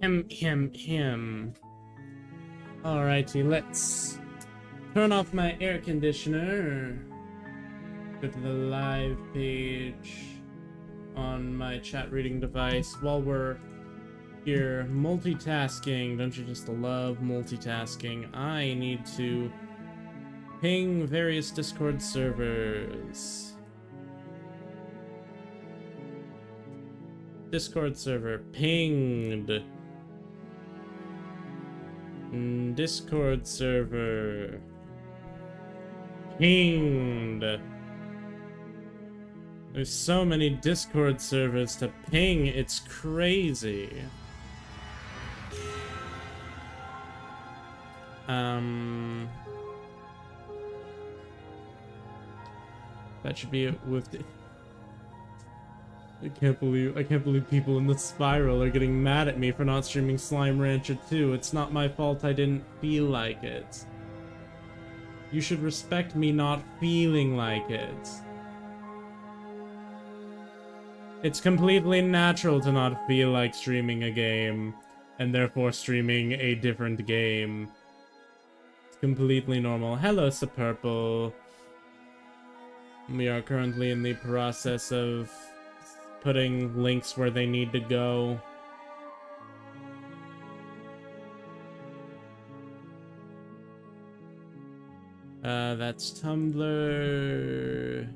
Him. Alrighty, let's turn off my air conditioner. Go to the live page on my chat reading device while we're here multitasking. Don't you just love multitasking? I need to ping various Discord servers. Discord server pinged. Discord server pinged. There's so many Discord servers to ping, it's crazy. That should be it with the... I can't believe people in the spiral are getting mad at me for not streaming Slime Rancher 2. It's not my fault I didn't feel like it. You should respect me not feeling like it. It's completely natural to not feel like streaming a game, and therefore streaming a different game. It's completely normal. Hello, Superpurple. We are currently in the process of putting links where they need to go. That's Tumblr.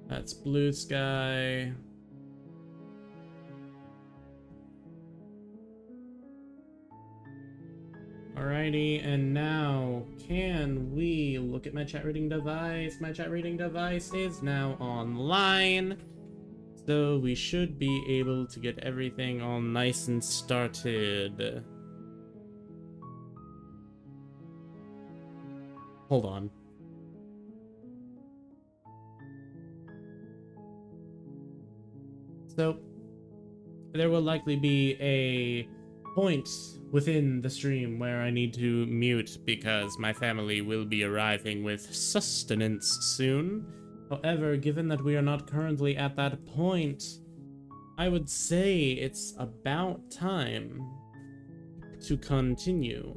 That's Blue Sky. Alrighty, and now can we look at my chat reading device? My chat reading device is now online, so we should be able to get everything all nice and started. Hold on. So, there will likely be a point within the stream where I need to mute because my family will be arriving with sustenance soon. However, given that we are not currently at that point, I would say it's about time to continue.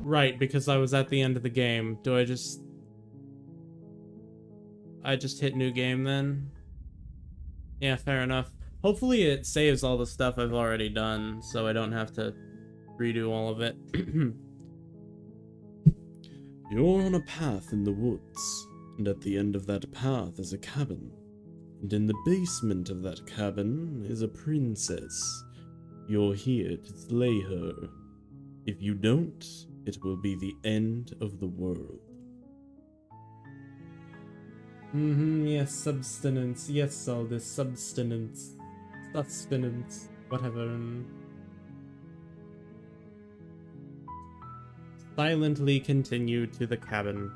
Right, because I was at the end of the game. Do I just hit new game then? Yeah, fair enough. Hopefully it saves all the stuff I've already done, so I don't have to redo all of it. You're on a path in the woods, and at the end of that path is a cabin. And in the basement of that cabin is a princess. You're here to slay her. If you don't, it will be the end of the world. Yes, substance. Yes, all this substance. Sustenance. Whatever. Silently continue to the cabin.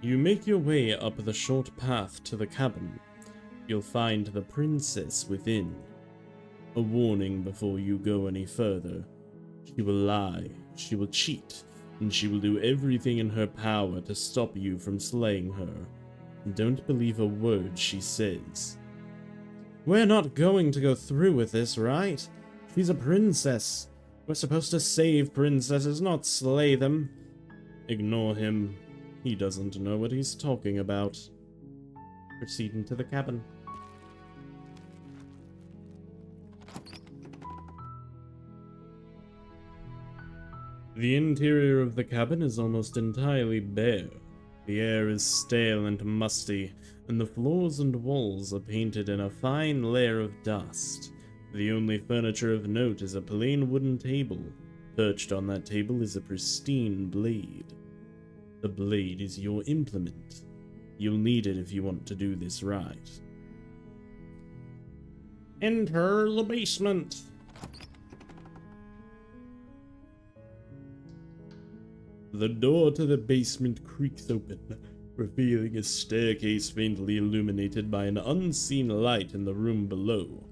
You make your way up the short path to the cabin. You'll find the princess within. A warning before you go any further. She will lie, she will cheat, and she will do everything in her power to stop you from slaying her. Don't believe a word she says. We're not going to go through with this, right? She's a princess. We're supposed to save princesses, not slay them. Ignore him. He doesn't know what he's talking about. Proceed into the cabin. The interior of the cabin is almost entirely bare. The air is stale and musty, and the floors and walls are painted in a fine layer of dust. The only furniture of note is a plain wooden table. Perched on that table is a pristine blade. The blade is your implement. You'll need it if you want to do this right. Enter the basement. The door to the basement creaks open, revealing a staircase faintly illuminated by an unseen light in the room below.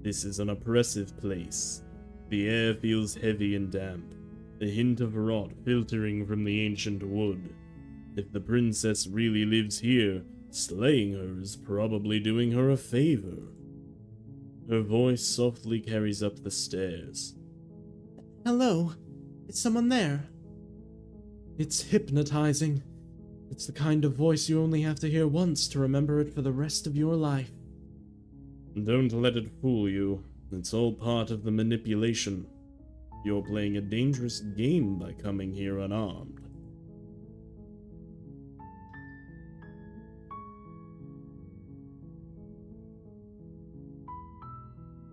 This is an oppressive place. The air feels heavy and damp. a hint of rot filtering from the ancient wood. If the princess really lives here, slaying her is probably doing her a favor. Her voice softly carries up the stairs. Hello? Is someone there? It's hypnotizing. It's the kind of voice you only have to hear once to remember it for the rest of your life. Don't let it fool you. It's all part of the manipulation. You're playing a dangerous game by coming here unarmed.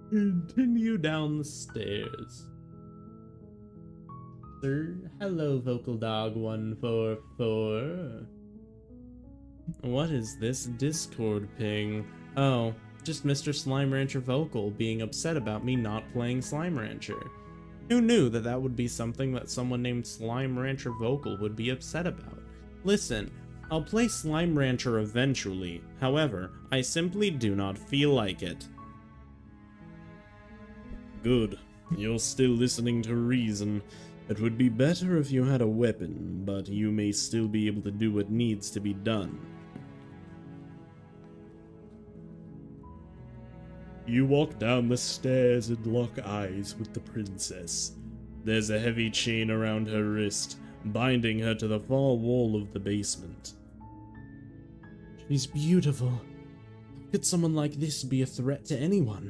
Continue down the stairs. Sir, hello, Vocal Dog 144. What is this Discord ping? Oh, just Mr. Slime Rancher Vocal being upset about me not playing Slime Rancher. Who knew that that would be something that someone named Slime Rancher Vocal would be upset about? Listen, I'll play Slime Rancher eventually. However, I simply do not feel like it. Good. You're still listening to reason. It would be better if you had a weapon, but you may still be able to do what needs to be done. You walk down the stairs and lock eyes with the princess. There's a heavy chain around her wrist, binding her to the far wall of the basement. She's beautiful. How could someone like this be a threat to anyone?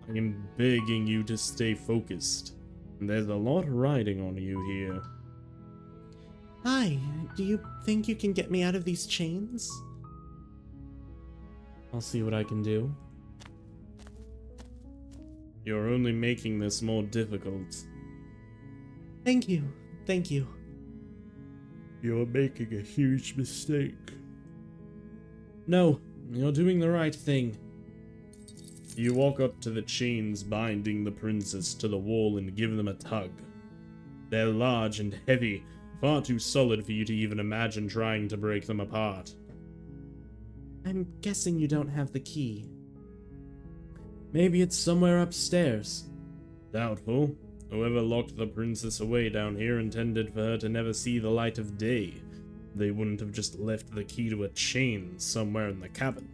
I am begging you to stay focused. There's a lot riding on you here. Hi, do you think you can get me out of these chains? I'll see what I can do. You're only making this more difficult. Thank you, thank you. You're making a huge mistake. No, you're doing the right thing. You walk up to the chains binding the princess to the wall and give them a tug. They're large and heavy, far too solid for you to even imagine trying to break them apart. I'm guessing you don't have the key. Maybe it's somewhere upstairs. Doubtful. Whoever locked the princess away down here intended for her to never see the light of day. They wouldn't have just left the key to a chain somewhere in the cabin.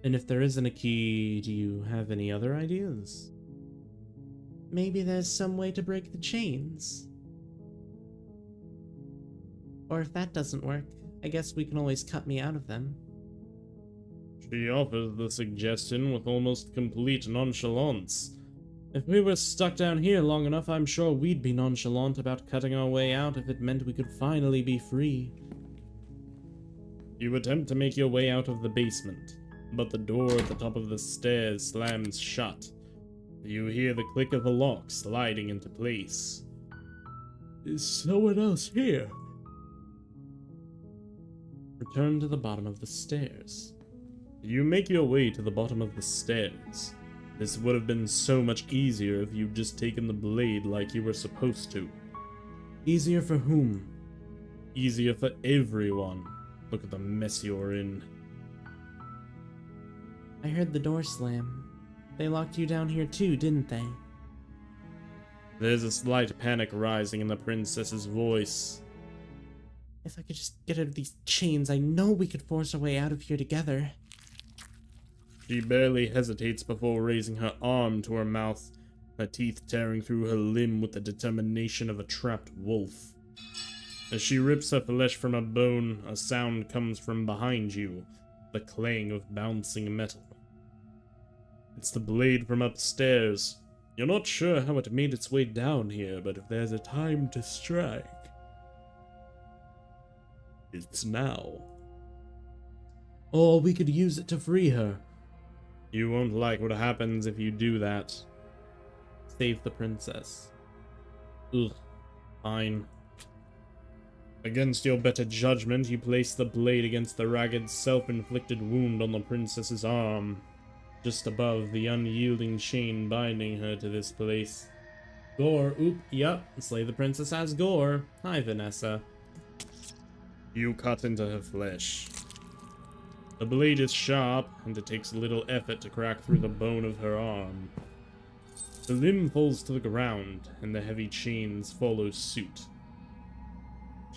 And if there isn't a key, do you have any other ideas? Maybe there's some way to break the chains. Or if that doesn't work, I guess we can always cut me out of them. She offers the suggestion with almost complete nonchalance. If we were stuck down here long enough, I'm sure we'd be nonchalant about cutting our way out if it meant we could finally be free. You attempt to make your way out of the basement, but the door at the top of the stairs slams shut. You hear the click of a lock sliding into place. Is someone else here? Return to the bottom of the stairs. You make your way to the bottom of the stairs. This would have been so much easier if you'd just taken the blade like you were supposed to. Easier for whom? Easier for everyone. Look at the mess you're in. I heard the door slam. They locked you down here too, didn't they? There's a slight panic rising in the princess's voice. If I could just get out of these chains, I know we could force our way out of here together. She barely hesitates before raising her arm to her mouth, her teeth tearing through her limb with the determination of a trapped wolf. As she rips her flesh from her bone, a sound comes from behind you, the clang of bouncing metal. It's the blade from upstairs. You're not sure how it made its way down here, but if there's a time to strike, it's now. Or we could use it to free her. You won't like what happens if you do that. Save the princess. Ugh. Fine. Against your better judgment, you place the blade against the ragged, self-inflicted wound on the princess's arm, just above the unyielding chain binding her to this place. Gore. Oop. Yup. Slay the princess as Gore. Hi, Vanessa. You cut into her flesh. The blade is sharp, and it takes little effort to crack through the bone of her arm. The limb falls to the ground, and the heavy chains follow suit.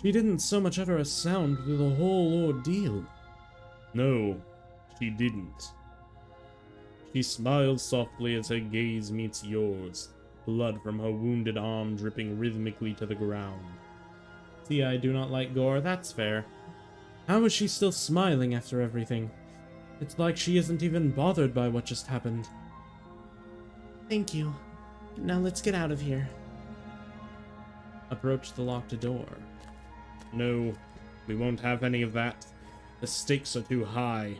She didn't so much utter a sound through the whole ordeal. No, she didn't. She smiles softly as her gaze meets yours, blood from her wounded arm dripping rhythmically to the ground. See, I do not like gore, that's fair. How is she still smiling after everything? It's like she isn't even bothered by what just happened. Thank you. Now let's get out of here. Approach the locked door. No, we won't have any of that. The stakes are too high.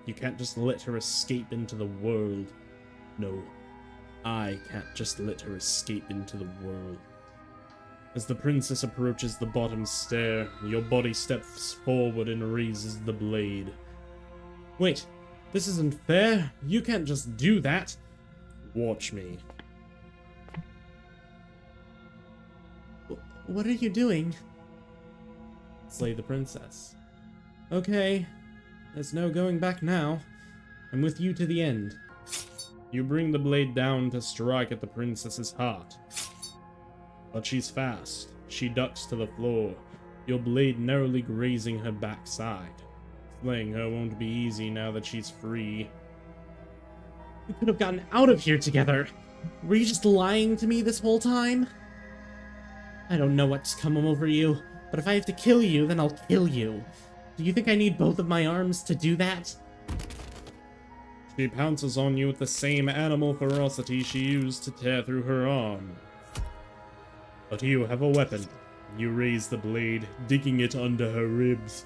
You can't just let her escape into the world. No, I can't just let her escape into the world. As the princess approaches the bottom stair, your body steps forward and raises the blade. Wait, this isn't fair. You can't just do that. Watch me. What are you doing? Slay the princess. Okay, there's no going back now. I'm with you to the end. You bring the blade down to strike at the princess's heart. But she's fast. She ducks to the floor, your blade narrowly grazing her backside. Slaying her won't be easy now that she's free. We could have gotten out of here together. Were you just lying to me this whole time? I don't know what's come over you, but if I have to kill you, then I'll kill you. Do you think I need both of my arms to do that? She pounces on you with the same animal ferocity she used to tear through her arm. But you have a weapon. You raise the blade, digging it under her ribs,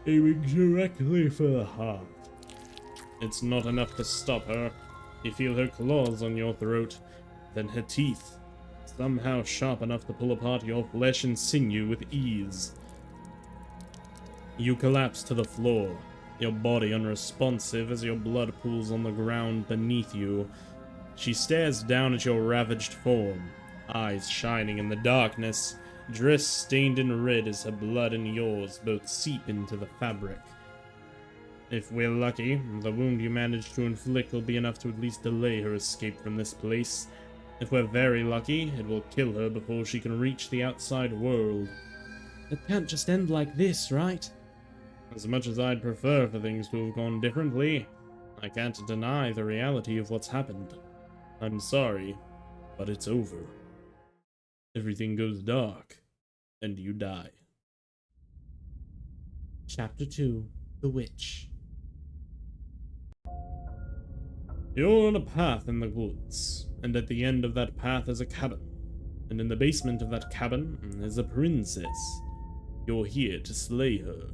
aiming directly for the heart. It's not enough to stop her. You feel her claws on your throat, then her teeth, somehow sharp enough to pull apart your flesh and sinew with ease. You collapse to the floor, your body unresponsive as your blood pools on the ground beneath you. She stares down at your ravaged form, eyes shining in the darkness, dress stained in red as her blood and yours both seep into the fabric. If we're lucky, the wound you manage to inflict will be enough to at least delay her escape from this place. If we're very lucky, it will kill her before she can reach the outside world. It can't just end like this, right? As much as I'd prefer for things to have gone differently, I can't deny the reality of what's happened. I'm sorry, but it's over. Everything goes dark, and you die. Chapter 2, The Witch. You're on a path in the woods, and at the end of that path is a cabin. And in the basement of that cabin is a princess. You're here to slay her.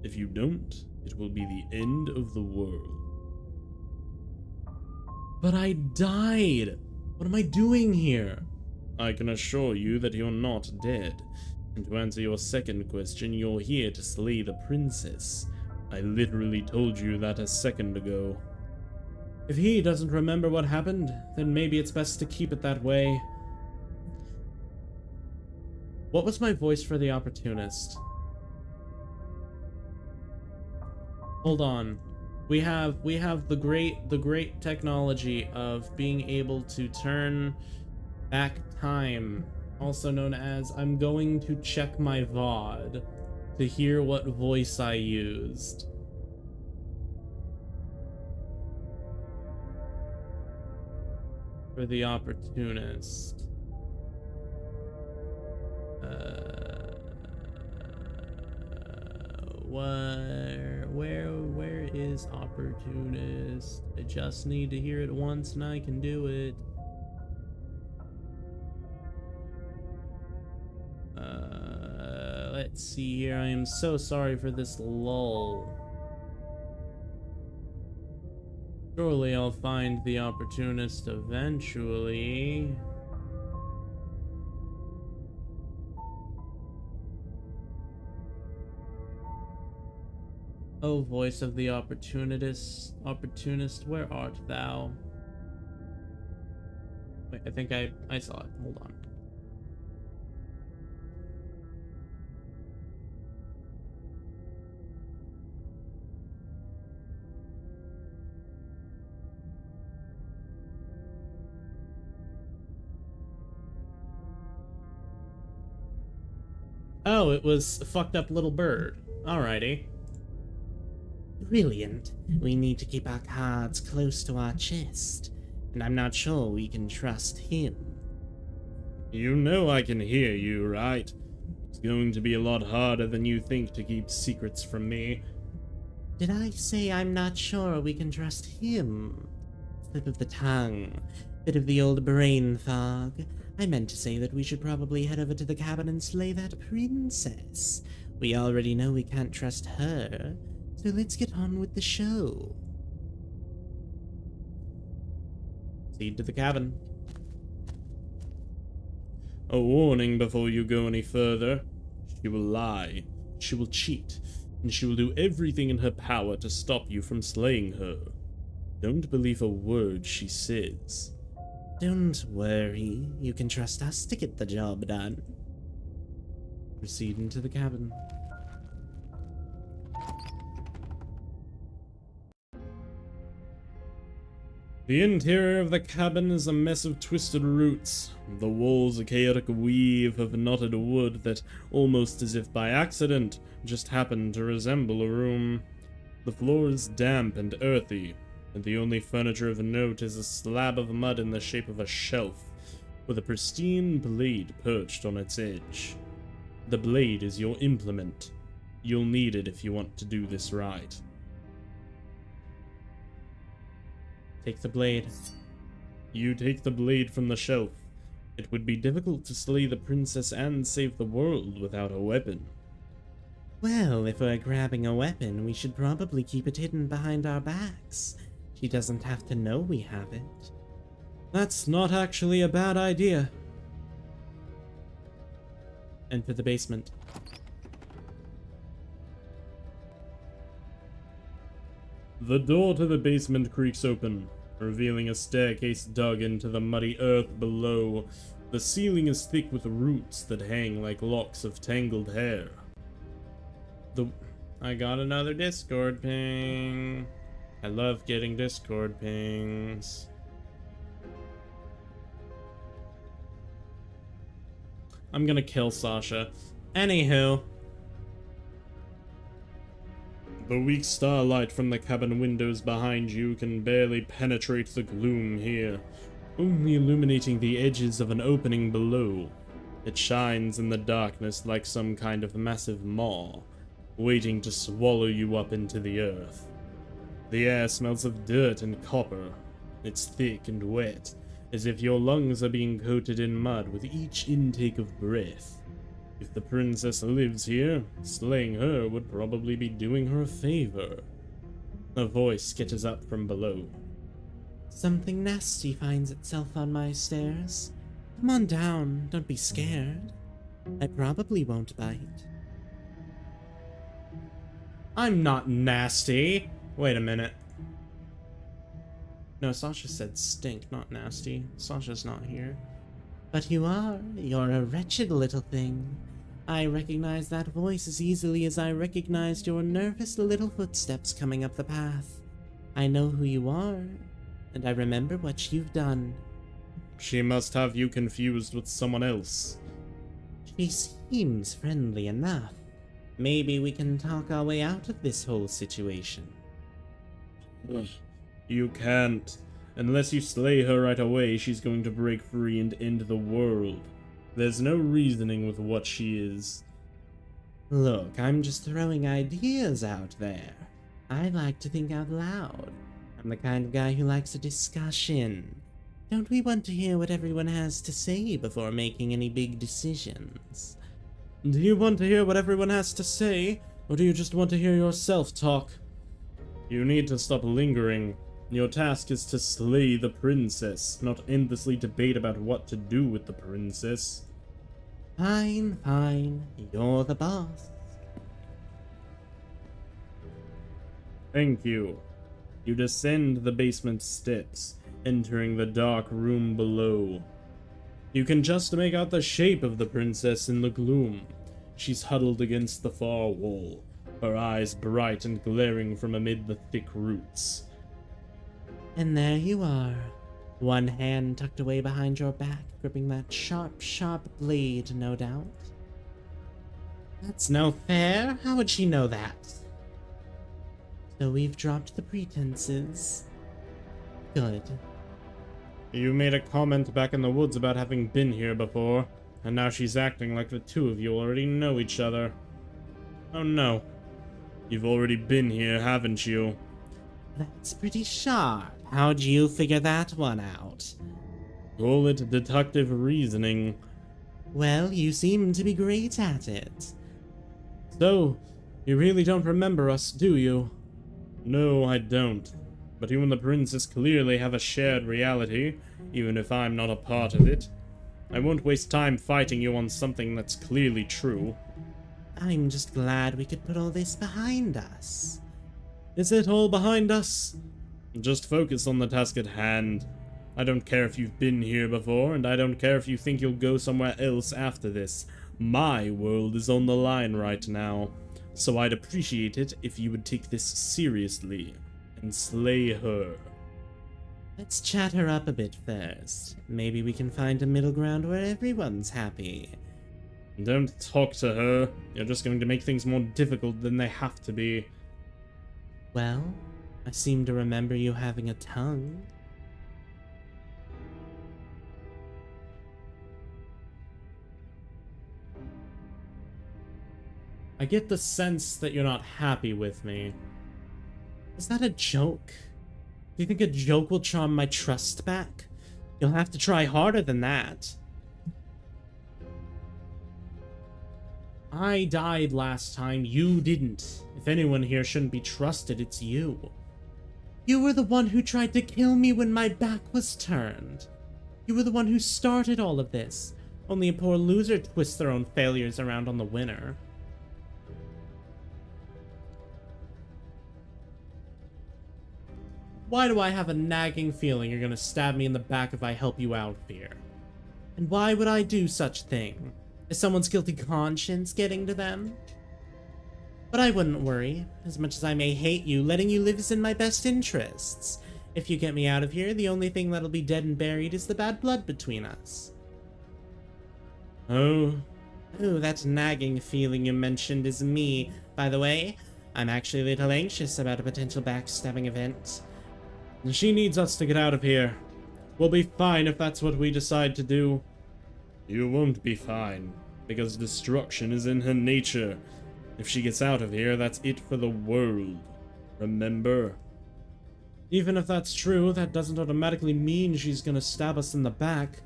If you don't, it will be the end of the world. But I died! What am I doing here? I can assure you that you're not dead. And to answer your second question, you're here to slay the princess. I literally told you that a second ago. If he doesn't remember what happened, then maybe it's best to keep it that way. What was my voice for the opportunist? Hold on. We have the great technology of being able to turn back time, also known as I'm going to check my VOD to hear what voice I used. For the opportunist. Where is opportunist? I just need to hear it once and I can do it. Let's see here. I am so sorry for this lull. Surely I'll find the opportunist eventually. O voice of the opportunist, where art thou? Wait, I think I saw it. Hold on. Oh, it was a fucked up little bird. Alrighty. Brilliant. We need to keep our cards close to our chest, and I'm not sure we can trust him. You know I can hear you, right? It's going to be a lot harder than you think to keep secrets from me. Did I say I'm not sure we can trust him? Slip of the tongue. Bit of the old brain fog. I meant to say that we should probably head over to the cabin and slay that princess. We already know we can't trust her, so let's get on with the show. Proceed to the cabin. A warning before you go any further. She will lie, she will cheat, and she will do everything in her power to stop you from slaying her. Don't believe a word she says. Don't worry, you can trust us to get the job done. Proceed into the cabin. The interior of the cabin is a mess of twisted roots, the walls a chaotic weave of knotted wood that, almost as if by accident, just happened to resemble a room. The floor is damp and earthy, and the only furniture of note is a slab of mud in the shape of a shelf, with a pristine blade perched on its edge. The blade is your implement. You'll need it if you want to do this right. Take the blade. You take the blade from the shelf. It would be difficult to slay the princess and save the world without a weapon. Well, if we're grabbing a weapon, we should probably keep it hidden behind our backs. She doesn't have to know we have it. That's not actually a bad idea. Enter the basement. The door to the basement creaks open, revealing a staircase dug into the muddy earth below. The ceiling is thick with roots that hang like locks of tangled hair. I got another Discord ping. I love getting Discord pings. I'm gonna kill Sasha. Anywho. The weak starlight from the cabin windows behind you can barely penetrate the gloom here, only illuminating the edges of an opening below. It shines in the darkness like some kind of massive maw, waiting to swallow you up into the earth. The air smells of dirt and copper. It's thick and wet, as if your lungs are being coated in mud with each intake of breath. If the princess lives here, slaying her would probably be doing her a favor. A voice sketches up from below. Something nasty finds itself on my stairs. Come on down, don't be scared. I probably won't bite. I'm not nasty. Wait a minute. No, Sasha said stink, not nasty. Sasha's not here. But you are. You're a wretched little thing. I recognize that voice as easily as I recognized your nervous little footsteps coming up the path. I know who you are, and I remember what you've done. She must have you confused with someone else. She seems friendly enough. Maybe we can talk our way out of this whole situation. You can't. Unless you slay her right away, she's going to break free and end the world. There's no reasoning with what she is. Look, I'm just throwing ideas out there. I like to think out loud. I'm the kind of guy who likes a discussion. Don't we want to hear what everyone has to say before making any big decisions? Do you want to hear what everyone has to say, or do you just want to hear yourself talk? You need to stop lingering. Your task is to slay the princess, not endlessly debate about what to do with the princess. Fine, fine. You're the boss. Thank you. You descend the basement steps, entering the dark room below. You can just make out the shape of the princess in the gloom. She's huddled against the far wall, her eyes bright and glaring from amid the thick roots. And there you are, one hand tucked away behind your back, gripping that sharp, sharp blade, no doubt. That's no fair. How would she know that? So we've dropped the pretenses. Good. You made a comment back in the woods about having been here before, and now she's acting like the two of you already know each other. Oh no. You've already been here, haven't you? That's pretty sharp. How'd you figure that one out? Call it deductive reasoning. Well, you seem to be great at it. So, you really don't remember us, do you? No, I don't. But you and the princess clearly have a shared reality, even if I'm not a part of it. I won't waste time fighting you on something that's clearly true. I'm just glad we could put all this behind us. Is it all behind us? Just focus on the task at hand. I don't care if you've been here before, and I don't care if you think you'll go somewhere else after this. My world is on the line right now, so I'd appreciate it if you would take this seriously and slay her. Let's chat her up a bit first. Maybe we can find a middle ground where everyone's happy. Don't talk to her. You're just going to make things more difficult than they have to be. Well, I seem to remember you having a tongue. I get the sense that you're not happy with me. Is that a joke? Do you think a joke will charm my trust back? You'll have to try harder than that. I died last time, you didn't. If anyone here shouldn't be trusted, it's you. You were the one who tried to kill me when my back was turned. You were the one who started all of this. Only a poor loser twists their own failures around on the winner. Why do I have a nagging feeling you're gonna stab me in the back if I help you out here? And why would I do such thing? Is someone's guilty conscience getting to them? But I wouldn't worry. As much as I may hate you, letting you live is in my best interests. If you get me out of here, the only thing that'll be dead and buried is the bad blood between us. Oh? Ooh, that nagging feeling you mentioned is me. By the way, I'm actually a little anxious about a potential backstabbing event. She needs us to get out of here. We'll be fine if that's what we decide to do. You won't be fine, because destruction is in her nature. If she gets out of here, that's it for the world. Remember? Even if that's true, that doesn't automatically mean she's gonna stab us in the back.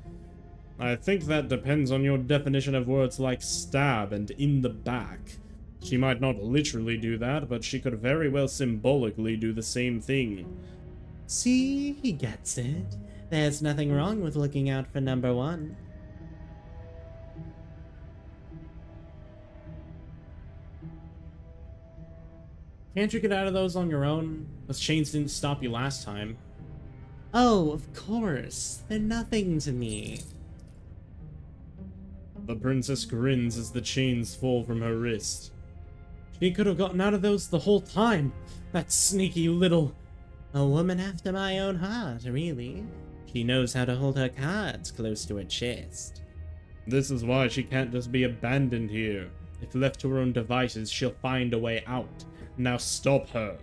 I think that depends on your definition of words like stab and in the back. She might not literally do that, but she could very well symbolically do the same thing. See, he gets it. There's nothing wrong with looking out for number one. Can't you get out of those on your own? Those chains didn't stop you last time. Oh, of course. They're nothing to me. The princess grins as the chains fall from her wrist. She could have gotten out of those the whole time. That sneaky little... A woman after my own heart, really. She knows how to hold her cards close to her chest. This is why she can't just be abandoned here. If left to her own devices, she'll find a way out. Now stop her.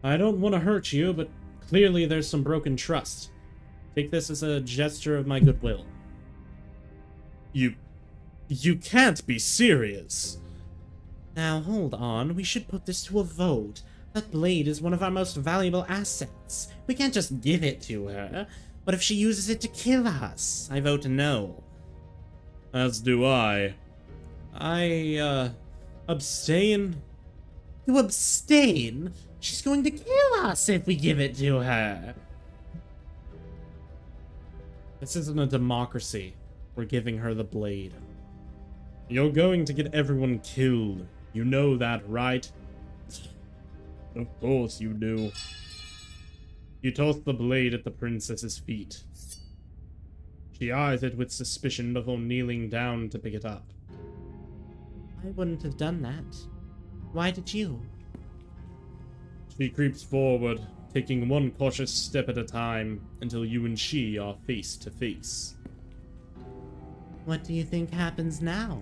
I don't want to hurt you, but clearly there's some broken trust. Take this as a gesture of my goodwill. You can't be serious. Now hold on, we should put this to a vote. That blade is one of our most valuable assets. We can't just give it to her. What if she uses it to kill us? I vote no. As do I. Abstain? You abstain? She's going to kill us if we give it to her. This isn't a democracy. We're giving her the blade. You're going to get everyone killed. You know that, right? Of course you do. You toss the blade at the princess's feet. She eyes it with suspicion before kneeling down to pick it up. I wouldn't have done that. Why did you? She creeps forward, taking one cautious step at a time until you and she are face to face. What do you think happens now?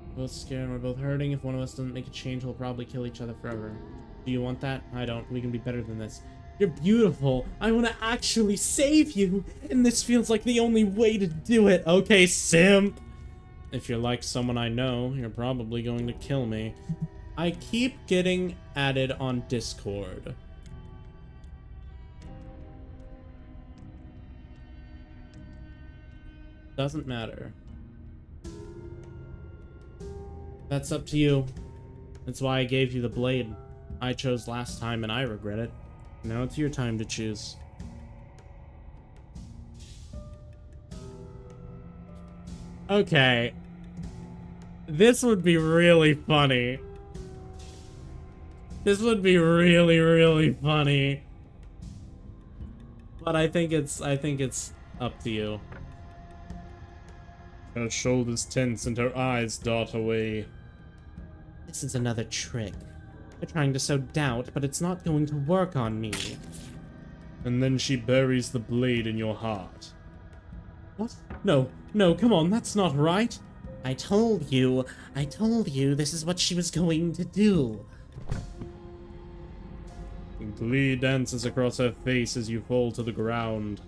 We're both scared and we're both hurting. If one of us doesn't make a change, we'll probably kill each other forever. Do you want that? I don't. We can be better than this. You're beautiful. I want to actually save you. And this feels like the only way to do it. Okay, simp. If you're like someone I know, you're probably going to kill me. I keep getting added on Discord. Doesn't matter. That's up to you. That's why I gave you the blade. I chose last time and I regret it. Now it's your time to choose. Okay. This would be really funny. This would be really, really funny. But I think it's up to you. Her shoulders tense and her eyes dart away. This is another trick. They're trying to sow doubt, but it's not going to work on me. And then she buries the blade in your heart. What? No, come on, that's not right. I told you this is what she was going to do. Glee dances across her face as you fall to the ground.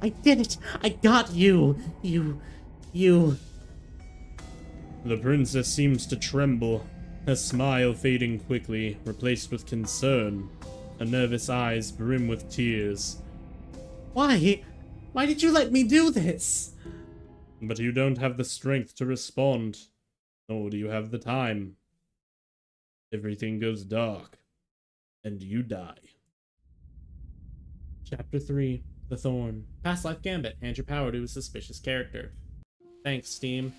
I did it! I got you! You... The princess seems to tremble, her smile fading quickly, replaced with concern. Her nervous eyes brim with tears. Why? Why did you let me do this? But you don't have the strength to respond, nor do you have the time. Everything goes dark, and you die. Chapter 3, The Thorn. Past life gambit. Hand your power to a suspicious character. Thanks, Steam.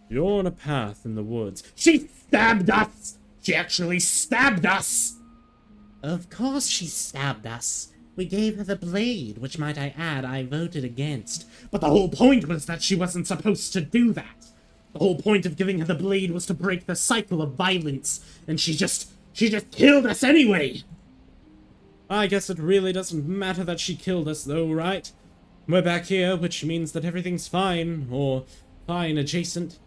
You're on a path in the woods. She stabbed us! She actually stabbed us! Of course she stabbed us. We gave her the blade, which, might I add, I voted against. But the whole point was that she wasn't supposed to do that. The whole point of giving her the blade was to break the cycle of violence, and she just killed us anyway! I guess it really doesn't matter that she killed us though, right? We're back here, which means that everything's fine, or fine adjacent.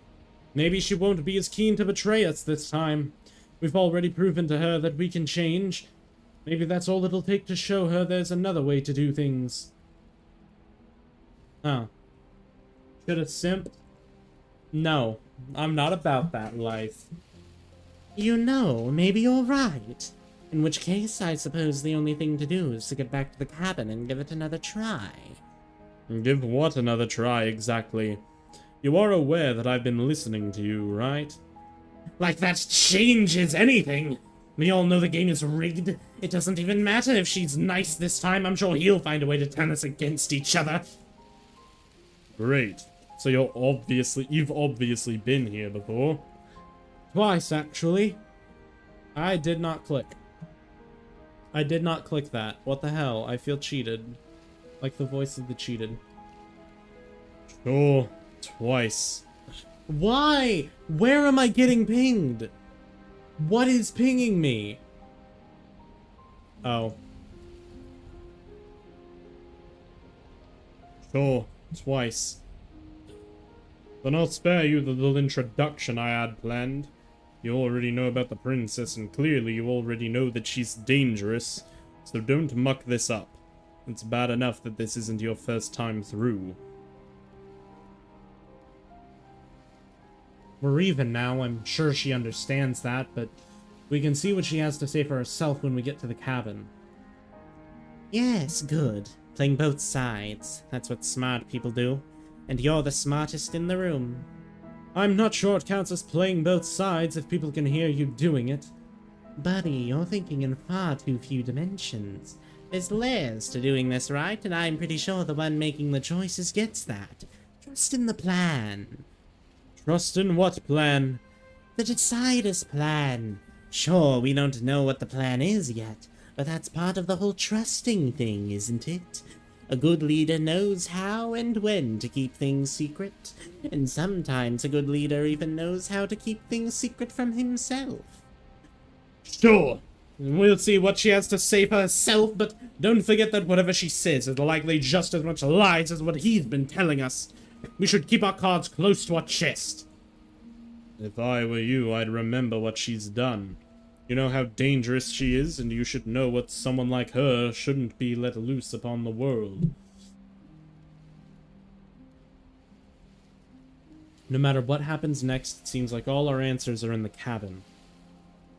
Maybe she won't be as keen to betray us this time. We've already proven to her that we can change. Maybe that's all it'll take to show her there's another way to do things. Huh. Should have simped? No, I'm not about that life. You know, maybe you're right. In which case, I suppose the only thing to do is to get back to the cabin and give it another try. Give what another try, exactly? You are aware that I've been listening to you, right? Like that changes anything! We all know the game is rigged. It doesn't even matter if she's nice this time. I'm sure he'll find a way to turn us against each other. Great. So you've obviously been here before. Twice, actually. I did not click. I did not click that. What the hell? I feel cheated. Like the voice of the cheated. Sure. Twice. Why? Where am I getting pinged? What is pinging me? Oh. Sure. Twice. Then I'll spare you the little introduction I had planned. You already know about the princess, and clearly you already know that she's dangerous, so don't muck this up. It's bad enough that this isn't your first time through. We're even now. I'm sure she understands that, but we can see what she has to say for herself when we get to the cabin. Yes, good. Playing both sides. That's what smart people do. And you're the smartest in the room. I'm not sure it counts as playing both sides if people can hear you doing it. Buddy, you're thinking in far too few dimensions. There's layers to doing this, right? And I'm pretty sure the one making the choices gets that. Trust in the plan. Trust in what plan? The Decider's plan. Sure, we don't know what the plan is yet, but that's part of the whole trusting thing, isn't it? A good leader knows how and when to keep things secret, and sometimes a good leader even knows how to keep things secret from himself. Sure, we'll see what she has to say for herself, but don't forget that whatever she says is likely just as much lies as what he's been telling us. We should keep our cards close to our chest. If I were you, I'd remember what she's done. You know how dangerous she is, and you should know what someone like her shouldn't be let loose upon the world. No matter what happens next, it seems like all our answers are in the cabin.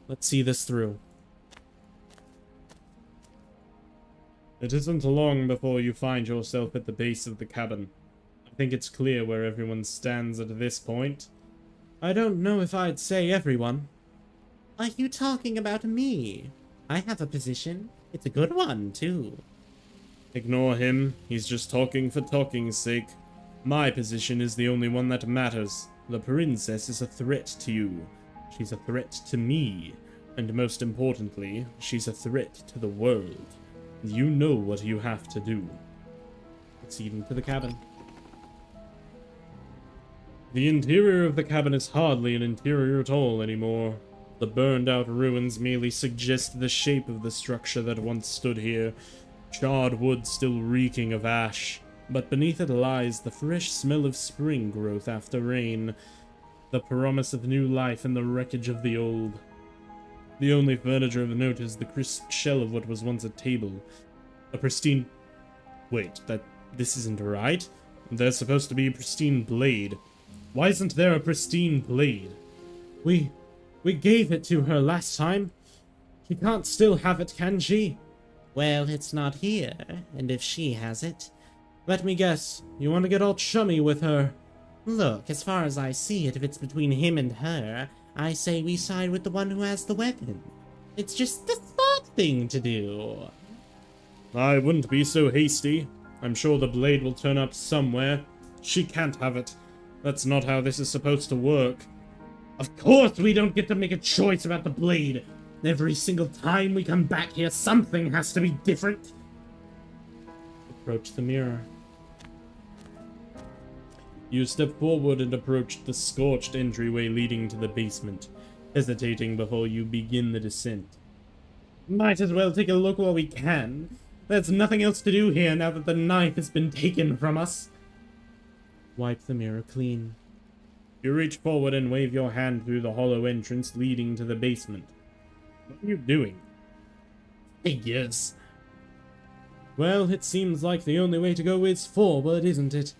Let's see this through. It isn't long before you find yourself at the base of the cabin. I think it's clear where everyone stands at this point. I don't know if I'd say everyone. Are you talking about me? I have a position. It's a good one, too. Ignore him. He's just talking for talking's sake. My position is the only one that matters. The princess is a threat to you. She's a threat to me. And most importantly, she's a threat to the world. You know what you have to do. Let's see into the cabin. The interior of the cabin is hardly an interior at all anymore. The burned-out ruins merely suggest the shape of the structure that once stood here, charred wood still reeking of ash, but beneath it lies the fresh smell of spring growth after rain, the promise of new life in the wreckage of the old. The only furniture of note is the crisp shell of what was once a table. A pristine... Wait, this isn't right? There's supposed to be a pristine blade. Why isn't there a pristine blade? We gave it to her last time. She can't still have it, can she? Well, it's not here, and if she has it... Let me guess, you want to get all chummy with her. Look, as far as I see it, if it's between him and her, I say we side with the one who has the weapon. It's just the smart thing to do. I wouldn't be so hasty. I'm sure the blade will turn up somewhere. She can't have it. That's not how this is supposed to work. Of course we don't get to make a choice about the blade. Every single time we come back here, something has to be different. Approach the mirror. You step forward and approach the scorched entryway leading to the basement, hesitating before you begin the descent. Might as well take a look while we can. There's nothing else to do here now that the knife has been taken from us. Wipe the mirror clean. You reach forward and wave your hand through the hollow entrance leading to the basement. What are you doing? Figures. Well, it seems like the only way to go is forward, isn't it?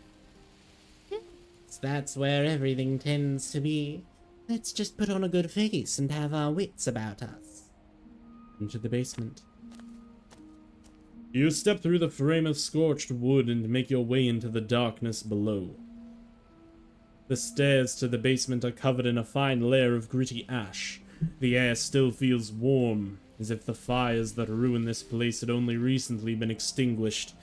That's where everything tends to be. Let's just put on a good face and have our wits about us. Into the basement. You step through the frame of scorched wood and make your way into the darkness below. The stairs to the basement are covered in a fine layer of gritty ash. The air still feels warm, as if the fires that ruined this place had only recently been extinguished.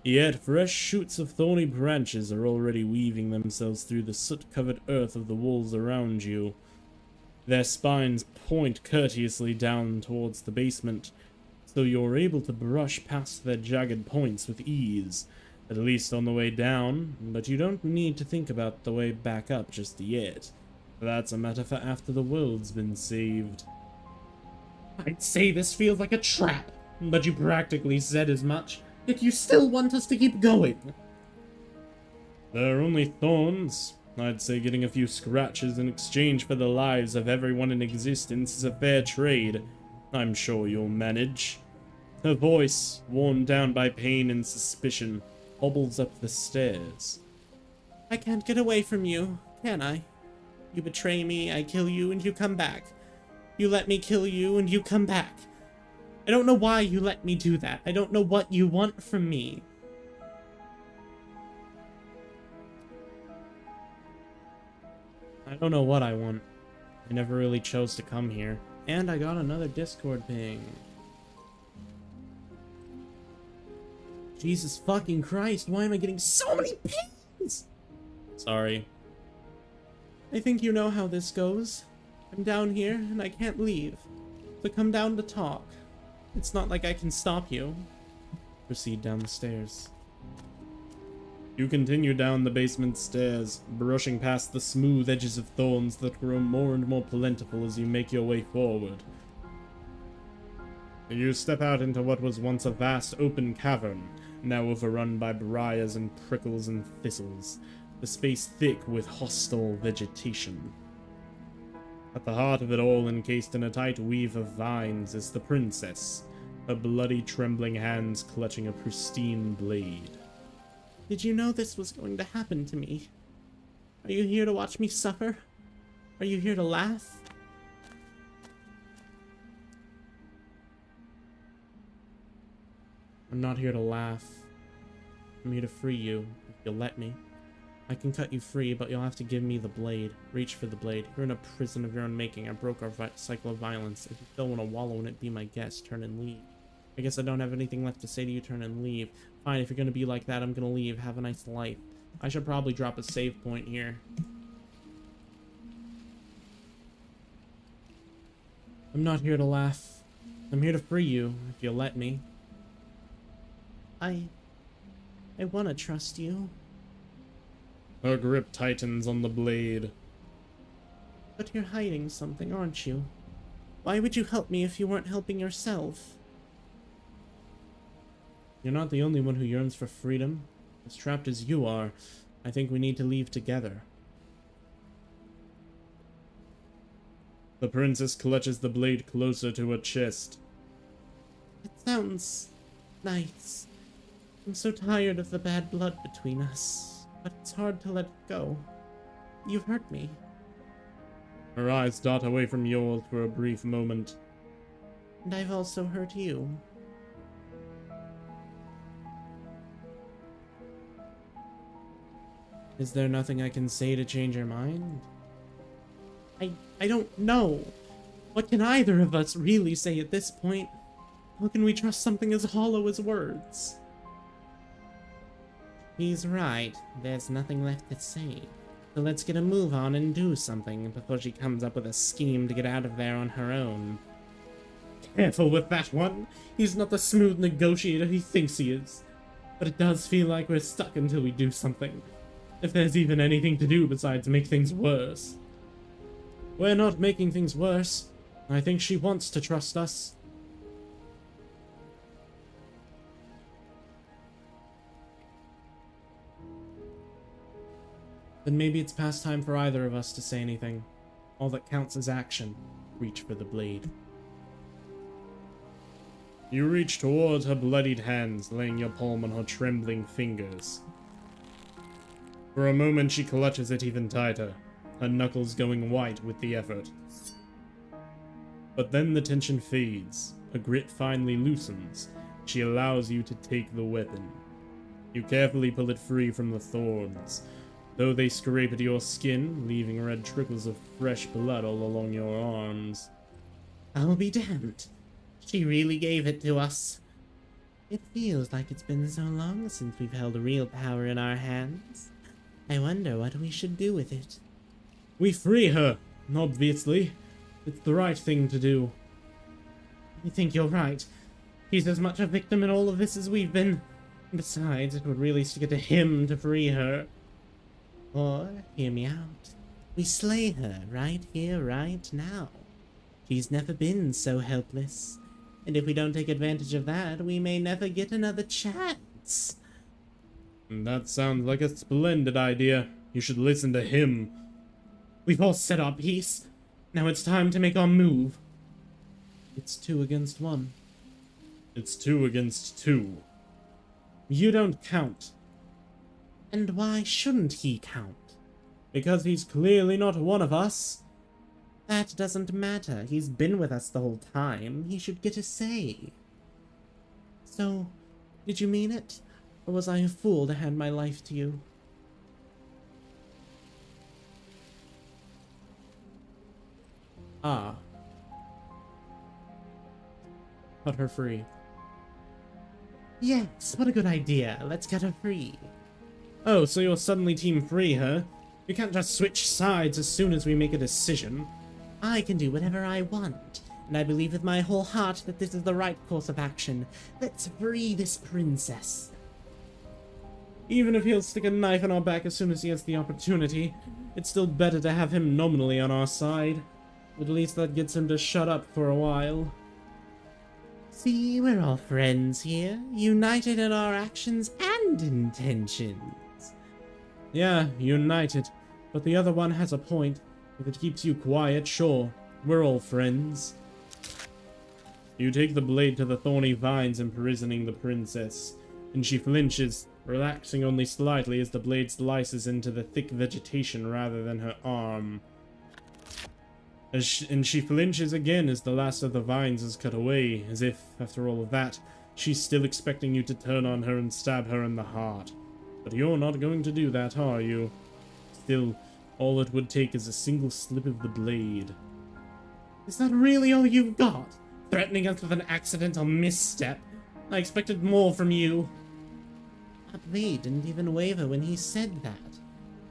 Yet fresh shoots of thorny branches are already weaving themselves through the soot-covered earth of the walls around you. Their spines point courteously down towards the basement, so you're able to brush past their jagged points with ease. At least on the way down, but you don't need to think about the way back up just yet. That's a matter for after the world's been saved. I'd say this feels like a trap, but you practically said as much, yet you still want us to keep going. There are only thorns. I'd say getting a few scratches in exchange for the lives of everyone in existence is a fair trade. I'm sure you'll manage. Her voice, worn down by pain and suspicion, hobbles up the stairs. I can't get away from you, can I? You betray me, I kill you, and you come back. You let me kill you, and you come back. I don't know why you let me do that. I don't know what you want from me. I don't know what I want. I never really chose to come here. And I got another Discord ping. Jesus fucking Christ, why am I getting so many pings? Sorry. I think you know how this goes. I'm down here, and I can't leave. So come down to talk. It's not like I can stop you. Proceed down the stairs. You continue down the basement stairs, brushing past the smooth edges of thorns that grow more and more plentiful as you make your way forward. You step out into what was once a vast open cavern, now overrun by briars and prickles and thistles, the space thick with hostile vegetation. At the heart of it all, encased in a tight weave of vines, is the princess, her bloody, trembling hands clutching a pristine blade. Did you know this was going to happen to me? Are you here to watch me suffer? Are you here to laugh? I'm not here to laugh. I'm here to free you, if you'll let me. I can cut you free, but you'll have to give me the blade. Reach for the blade. You're in a prison of your own making. I broke our cycle of violence. If you still want to wallow in it, be my guest. Turn and leave. I guess I don't have anything left to say to you. Turn and leave. Fine, if you're gonna be like that, I'm gonna leave. Have a nice life. I should probably drop a save point here. I'm not here to laugh. I'm here to free you, if you'll let me. I wanna trust you. Her grip tightens on the blade. But you're hiding something, aren't you? Why would you help me if you weren't helping yourself? You're not the only one who yearns for freedom. As trapped as you are, I think we need to leave together. The princess clutches the blade closer to her chest. It sounds nice. I'm so tired of the bad blood between us, but it's hard to let it go. You've hurt me. Her eyes dart away from yours for a brief moment. And I've also hurt you. Is there nothing I can say to change your mind? I don't know. What can either of us really say at this point? How can we trust something as hollow as words? He's right. There's nothing left to say. So let's get a move on and do something before she comes up with a scheme to get out of there on her own. Careful with that one. He's not the smooth negotiator he thinks he is. But it does feel like we're stuck until we do something. If there's even anything to do besides make things worse. We're not making things worse. I think she wants to trust us. Then maybe it's past time for either of us to say anything. All that counts is action. Reach for the blade. You reach toward her bloodied hands, laying your palm on her trembling fingers. For a moment she clutches it even tighter, her knuckles going white with the effort. But then the tension fades, her grip finally loosens. She allows you to take the weapon. You carefully pull it free from the thorns, though they scrape at your skin, leaving red trickles of fresh blood all along your arms. I'll be damned. She really gave it to us. It feels like it's been so long since we've held real power in our hands. I wonder what we should do with it. We free her, obviously. It's the right thing to do. I think you're right. He's as much a victim in all of this as we've been. Besides, it would really stick to him to free her. Or, hear me out, we slay her right here, right now. She's never been so helpless. And if we don't take advantage of that, we may never get another chance. That sounds like a splendid idea. You should listen to him. We've all said our piece. Now it's time to make our move. It's 2 against 1. It's 2 against 2. You don't count. And why shouldn't he count? Because he's clearly not one of us. That doesn't matter. He's been with us the whole time. He should get a say. So, did you mean it? Or was I a fool to hand my life to you? Ah. Cut her free. Yes, what a good idea. Let's get her free. Oh, so you're suddenly team free, huh? You can't just switch sides as soon as we make a decision. I can do whatever I want, and I believe with my whole heart that this is the right course of action. Let's free this princess. Even if he'll stick a knife in our back as soon as he has the opportunity, it's still better to have him nominally on our side. At least that gets him to shut up for a while. See, we're all friends here, united in our actions and intentions. Yeah, united. But the other one has a point. If it keeps you quiet, sure. We're all friends. You take the blade to the thorny vines imprisoning the princess, and she flinches, relaxing only slightly as the blade slices into the thick vegetation rather than her arm. And she flinches again as the last of the vines is cut away, as if, after all of that, she's still expecting you to turn on her and stab her in the heart. But you're not going to do that, are you? Still, all it would take is a single slip of the blade. Is that really all you've got? Threatening us with an accidental misstep? I expected more from you. That blade didn't even waver when he said that.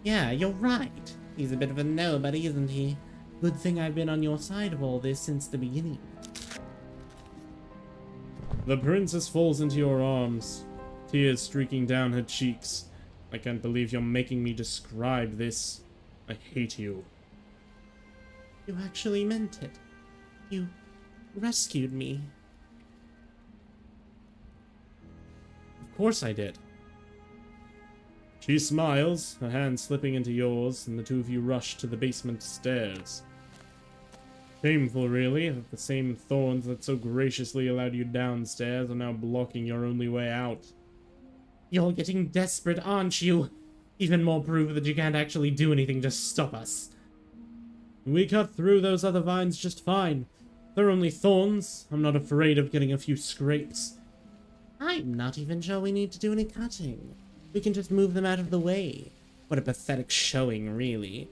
Yeah, you're right. He's a bit of a nobody, isn't he? Good thing I've been on your side of all this since the beginning. The princess falls into your arms, tears streaking down her cheeks. I can't believe you're making me describe this. I hate you. You actually meant it. You rescued me. Of course I did. She smiles, her hand slipping into yours, and the two of you rush to the basement stairs. Shameful, really, that the same thorns that so graciously allowed you downstairs are now blocking your only way out. You're getting desperate, aren't you? Even more proof that you can't actually do anything to stop us. We cut through those other vines just fine. They're only thorns. I'm not afraid of getting a few scrapes. I'm not even sure we need to do any cutting. We can just move them out of the way. What a pathetic showing, really.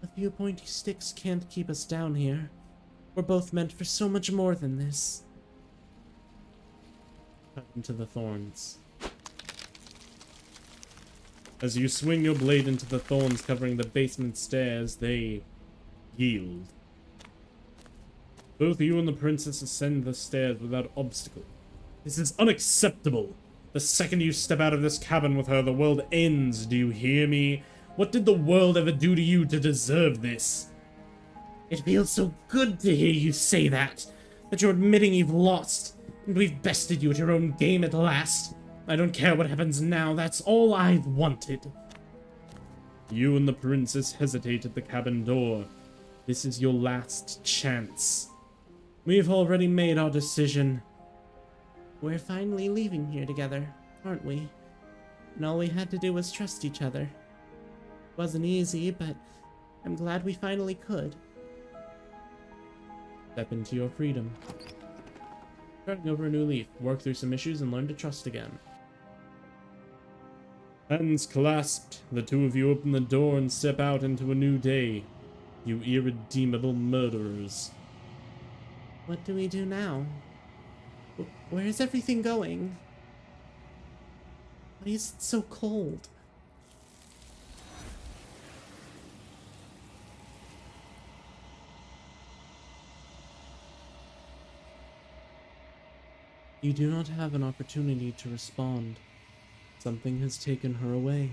A few pointy sticks can't keep us down here. We're both meant for so much more than this. Cut into the thorns. As you swing your blade into the thorns covering the basement stairs, they yield. Both you and the princess ascend the stairs without obstacle. This is unacceptable. The second you step out of this cabin with her, the world ends. Do you hear me? What did the world ever do to you to deserve this? It feels so good to hear you say that you're admitting you've lost, and we've bested you at your own game at last. I don't care what happens now, that's all I've wanted. You and the princess hesitate at the cabin door. This is your last chance. We've already made our decision. We're finally leaving here together, aren't we? And all we had to do was trust each other. It wasn't easy, but I'm glad we finally could. Step into your freedom. Starting over a new leaf, work through some issues and learn to trust again. Hands clasped, the two of you open the door and step out into a new day. You irredeemable murderers. What do we do now? Where is everything going? Why is it so cold? You do not have an opportunity to respond. Something has taken her away,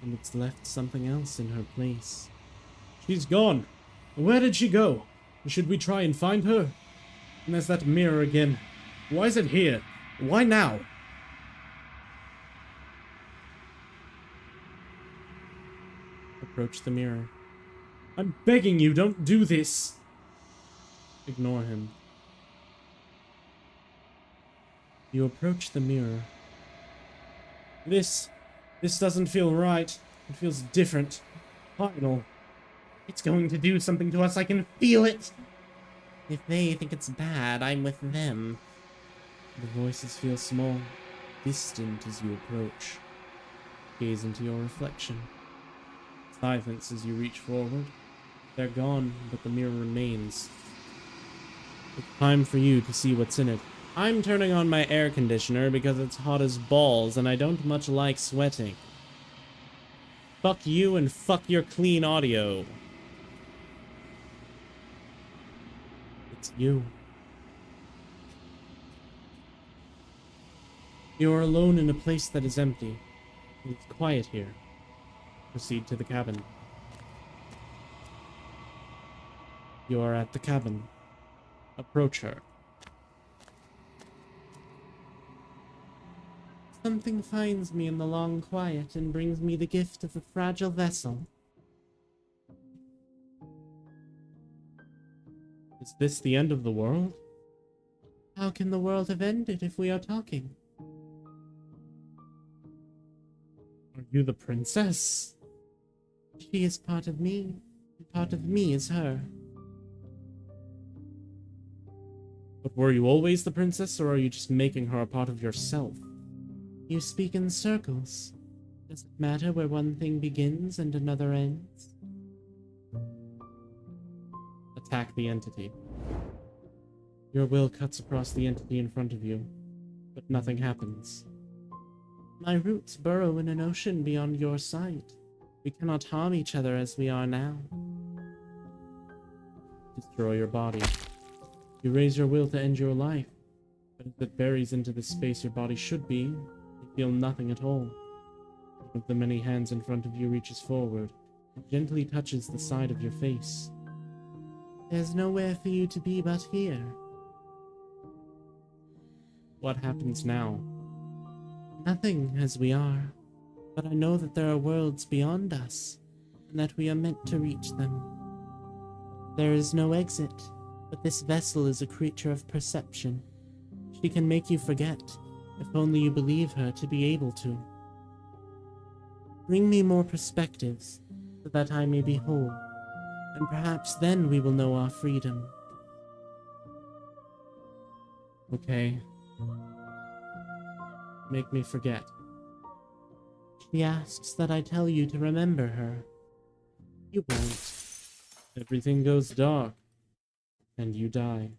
and it's left something else in her place. She's gone. Where did she go? Should we try and find her? And there's that mirror again. Why is it here? Why now? Approach the mirror. I'm begging you, don't do this. Ignore him. You approach the mirror. This doesn't feel right. It feels different. Final. It's going to do something to us, I can feel it! If they think it's bad, I'm with them. The voices feel small, distant as you approach. Gaze into your reflection. Silence as you reach forward. They're gone, but the mirror remains. It's time for you to see what's in it. I'm turning on my air conditioner because it's hot as balls and I don't much like sweating. Fuck you and fuck your clean audio. It's you. You're alone in a place that is empty. It's quiet here. Proceed to the cabin. You are at the cabin. Approach her. Something finds me in the long quiet and brings me the gift of a fragile vessel. Is this the end of the world? How can the world have ended if we are talking? Are you the princess? She is part of me, and part of me is her. But were you always the princess, or are you just making her a part of yourself? You speak in circles. Does it matter where one thing begins and another ends? Attack the entity. Your will cuts across the entity in front of you, but nothing happens. My roots burrow in an ocean beyond your sight. We cannot harm each other as we are now. Destroy your body. You raise your will to end your life, but as it buries into the space your body should be, you feel nothing at all. One of the many hands in front of you reaches forward and gently touches the side of your face. There's nowhere for you to be but here. What happens now? Nothing, as we are, but I know that there are worlds beyond us, and that we are meant to reach them. There is no exit, but this vessel is a creature of perception. She can make you forget, if only you believe her to be able to. Bring me more perspectives, so that I may be whole, and perhaps then we will know our freedom. Okay. Make me forget. She asks that I tell you to remember her. You won't. Everything goes dark, and you die.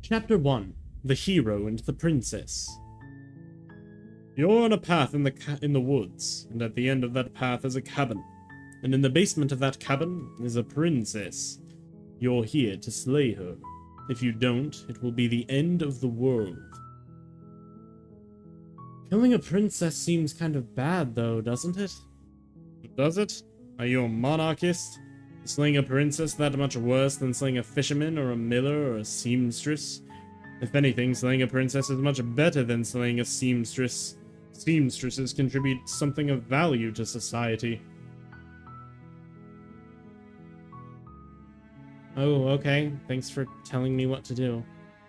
Chapter 1. The Hero and the Princess. You're on a path in the woods, and at the end of that path is a cabin. And in the basement of that cabin is a princess. You're here to slay her. If you don't, it will be the end of the world. Killing a princess seems kind of bad, though, doesn't it? Does it? Are you a monarchist? Is slaying a princess that much worse than slaying a fisherman or a miller or a seamstress? If anything, slaying a princess is much better than slaying a seamstress. Seamstresses contribute something of value to society. Oh, okay. Thanks for telling me what to do.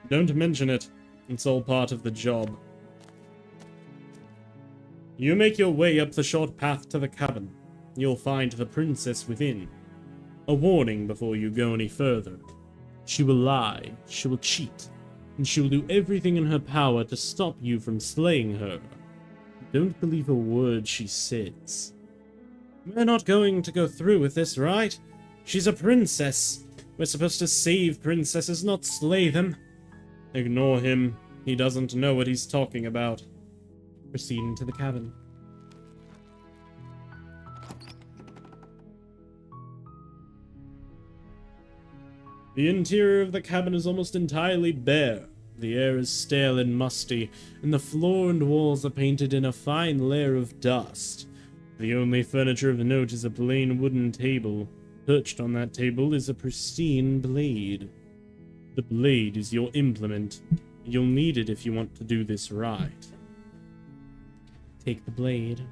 Don't mention it. It's all part of the job. You make your way up the short path to the cabin. You'll find the princess within. A warning before you go any further. She will lie, she will cheat, and she will do everything in her power to stop you from slaying her. Don't believe a word she says. We're not going to go through with this, right? She's a princess. We're supposed to save princesses, not slay them. Ignore him. He doesn't know what he's talking about. Proceed into the cabin. The interior of the cabin is almost entirely bare. The air is stale and musty, and the floor and walls are painted in a fine layer of dust. The only furniture of note is a plain wooden table. Perched on that table is a pristine blade. The blade is your implement. You'll need it if you want to do this right. Take the blade.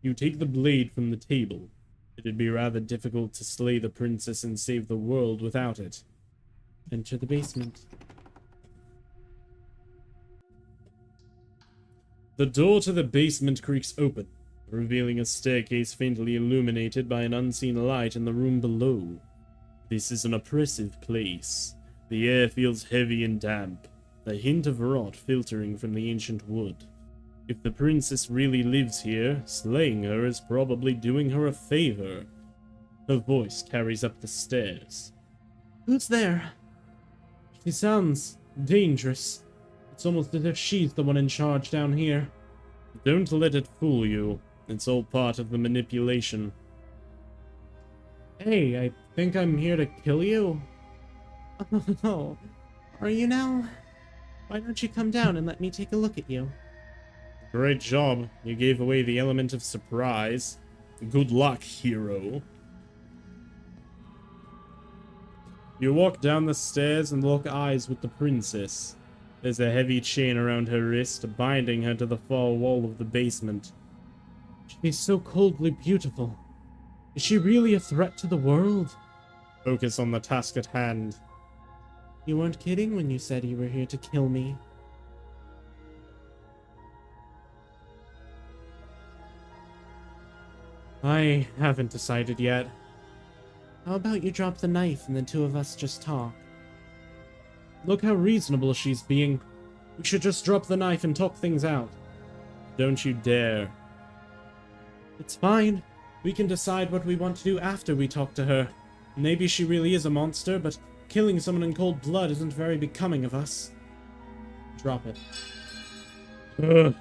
You take the blade from the table. It'd be rather difficult to slay the princess and save the world without it. Enter the basement. The door to the basement creaks open, revealing a staircase faintly illuminated by an unseen light in the room below. This is an oppressive place. The air feels heavy and damp, a hint of rot filtering from the ancient wood. If the princess really lives here, slaying her is probably doing her a favor. Her voice carries up the stairs. Who's there? She sounds dangerous. It's almost as if she's the one in charge down here. Don't let it fool you. It's all part of the manipulation. Hey, I think I'm here to kill you? Oh, are you now? Why don't you come down and let me take a look at you? Great job. You gave away the element of surprise. Good luck, hero. You walk down the stairs and lock eyes with the princess. There's a heavy chain around her wrist, binding her to the far wall of the basement. She's so coldly beautiful. Is she really a threat to the world? Focus on the task at hand. You weren't kidding when you said you were here to kill me. I haven't decided yet. How about you drop the knife and the two of us just talk? Look how reasonable she's being. We should just drop the knife and talk things out. Don't you dare. It's fine. We can decide what we want to do after we talk to her. Maybe she really is a monster, but killing someone in cold blood isn't very becoming of us. Drop it. Ugh.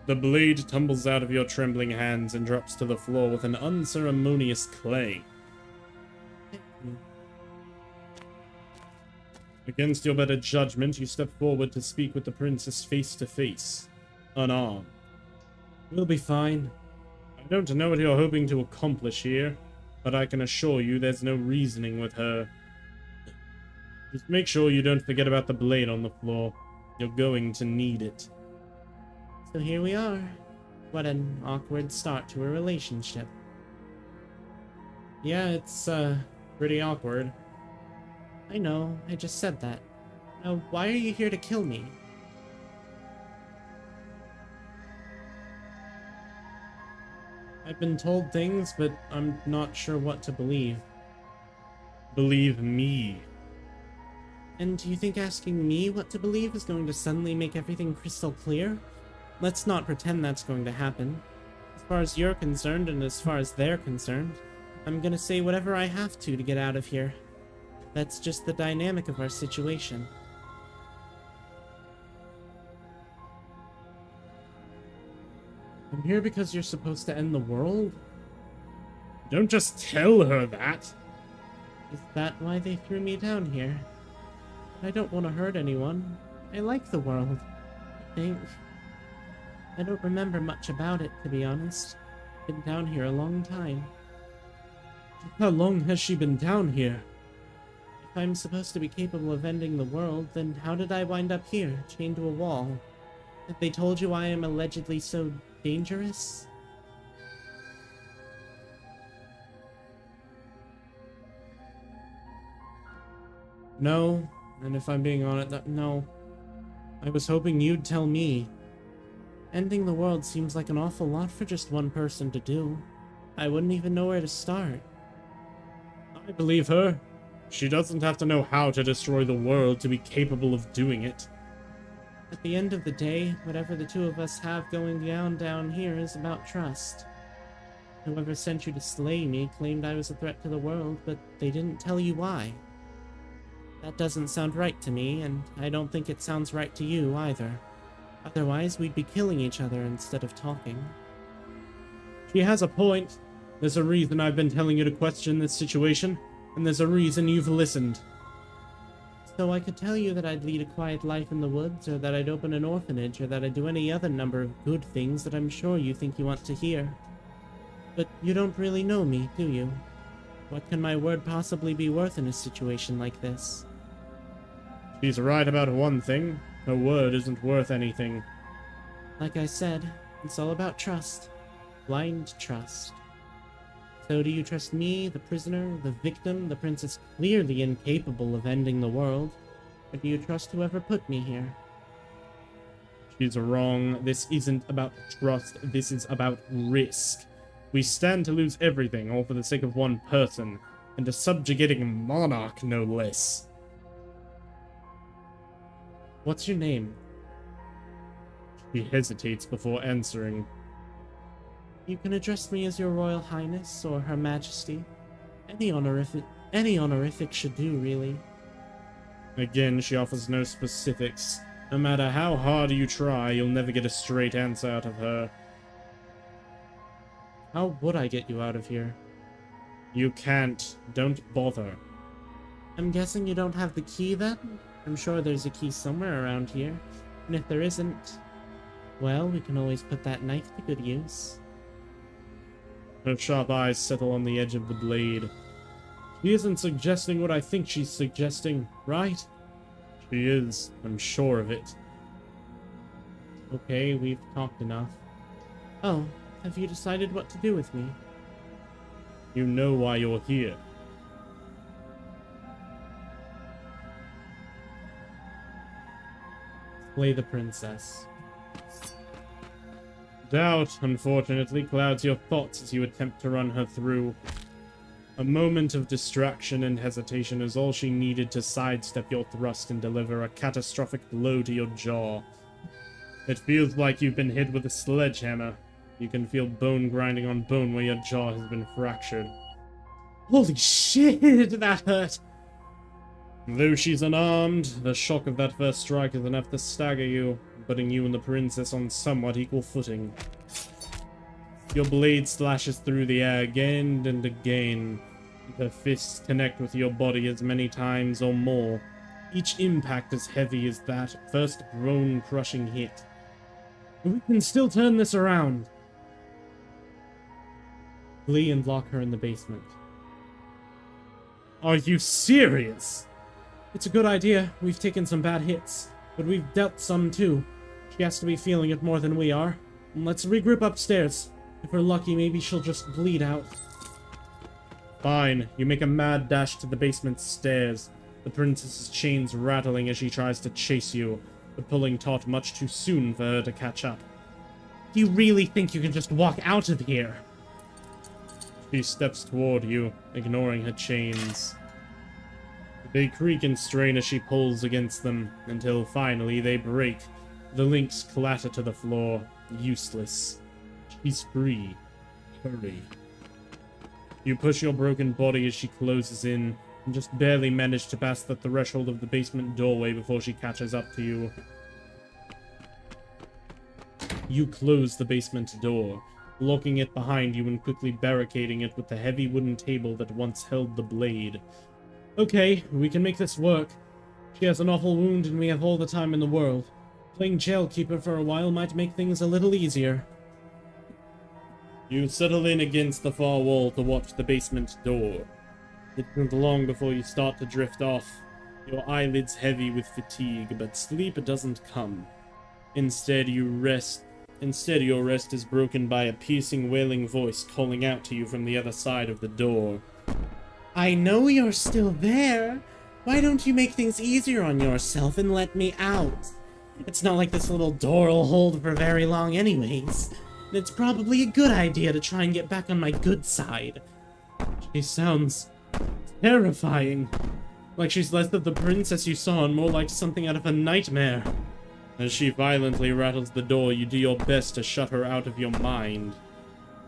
The blade tumbles out of your trembling hands and drops to the floor with an unceremonious clang. Against your better judgment, you step forward to speak with the princess face to face, unarmed. We'll be fine. I don't know what you're hoping to accomplish here, but I can assure you there's no reasoning with her. Just make sure you don't forget about the blade on the floor. You're going to need it. So here we are. What an awkward start to a relationship. Yeah, it's, pretty awkward. I know, I just said that. Now, why are you here to kill me? I've been told things, but I'm not sure what to believe. Believe me. And do you think asking me what to believe is going to suddenly make everything crystal clear? Let's not pretend that's going to happen. As far as you're concerned, and as far as they're concerned, I'm gonna say whatever I have to get out of here. That's just the dynamic of our situation. I'm here because you're supposed to end the world? Don't just tell her that! Is that why they threw me down here? I don't want to hurt anyone. I like the world, I think. I don't remember much about it, to be honest. Been down here a long time. How long has she been down here? If I'm supposed to be capable of ending the world, then how did I wind up here, chained to a wall? Have they told you I am allegedly so dangerous? No, and if I'm being honest, no. I was hoping you'd tell me. Ending the world seems like an awful lot for just one person to do. I wouldn't even know where to start. I believe her. She doesn't have to know how to destroy the world to be capable of doing it. At the end of the day, whatever the two of us have going down here is about trust. Whoever sent you to slay me claimed I was a threat to the world, but they didn't tell you why. That doesn't sound right to me, and I don't think it sounds right to you either. Otherwise, we'd be killing each other instead of talking. She has a point. There's a reason I've been telling you to question this situation, and there's a reason you've listened. So I could tell you that I'd lead a quiet life in the woods, or that I'd open an orphanage, or that I'd do any other number of good things that I'm sure you think you want to hear. But you don't really know me, do you? What can my word possibly be worth in a situation like this? She's right about one thing. Her word isn't worth anything. Like I said, it's all about trust. Blind trust. So do you trust me, the prisoner, the victim, the princess clearly incapable of ending the world? Or do you trust whoever put me here? She's wrong. This isn't about trust. This is about risk. We stand to lose everything, all for the sake of one person, and a subjugating monarch, no less. What's your name? She hesitates before answering. You can address me as your Royal Highness or Her Majesty. Any honorific should do, really. Again, she offers no specifics. No matter how hard you try, you'll never get a straight answer out of her. How would I get you out of here? You can't. Don't bother. I'm guessing you don't have the key, then? I'm sure there's a key somewhere around here. And if there isn't, well, we can always put that knife to good use. Her sharp eyes settle on the edge of the blade. She isn't suggesting what I think she's suggesting, right? She is, I'm sure of it. Okay, we've talked enough. Oh, have you decided what to do with me? You know why you're here. Play the princess. Doubt, unfortunately, clouds your thoughts as you attempt to run her through. A moment of distraction and hesitation is all she needed to sidestep your thrust and deliver a catastrophic blow to your jaw. It feels like you've been hit with a sledgehammer. You can feel bone grinding on bone where your jaw has been fractured. Holy shit, that hurt! Though she's unarmed, the shock of that first strike is enough to stagger you, putting you and the princess on somewhat equal footing. Your blade slashes through the air again and again. Her fists connect with your body as many times or more, each impact as heavy as that first bone-crushing hit. We can still turn this around. Flee and lock her in the basement. Are you serious? It's a good idea. We've taken some bad hits, but we've dealt some too. She has to be feeling it more than we are. Let's regroup upstairs. If we're lucky, maybe she'll just bleed out. Fine. You make a mad dash to the basement stairs, the princess's chains rattling as she tries to chase you, but pulling taut much too soon for her to catch up. Do you really think you can just walk out of here? She steps toward you, ignoring her chains. They creak and strain as she pulls against them, until finally they break. The links clatter to the floor, useless. She's free. Hurry. You push your broken body as she closes in, and just barely manage to pass the threshold of the basement doorway before she catches up to you. You close the basement door, locking it behind you and quickly barricading it with the heavy wooden table that once held the blade. Okay, we can make this work. She has an awful wound and we have all the time in the world. Playing jailkeeper for a while might make things a little easier. You settle in against the far wall to watch the basement door. It isn't long before you start to drift off, your eyelids heavy with fatigue, but sleep doesn't come. Instead, your rest is broken by a piercing, wailing voice calling out to you from the other side of the door. I know you're still there. Why don't you make things easier on yourself and let me out? It's not like this little door will hold for very long anyways. And it's probably a good idea to try and get back on my good side. She sounds terrifying. Like she's less of the princess you saw and more like something out of a nightmare. As she violently rattles the door, you do your best to shut her out of your mind.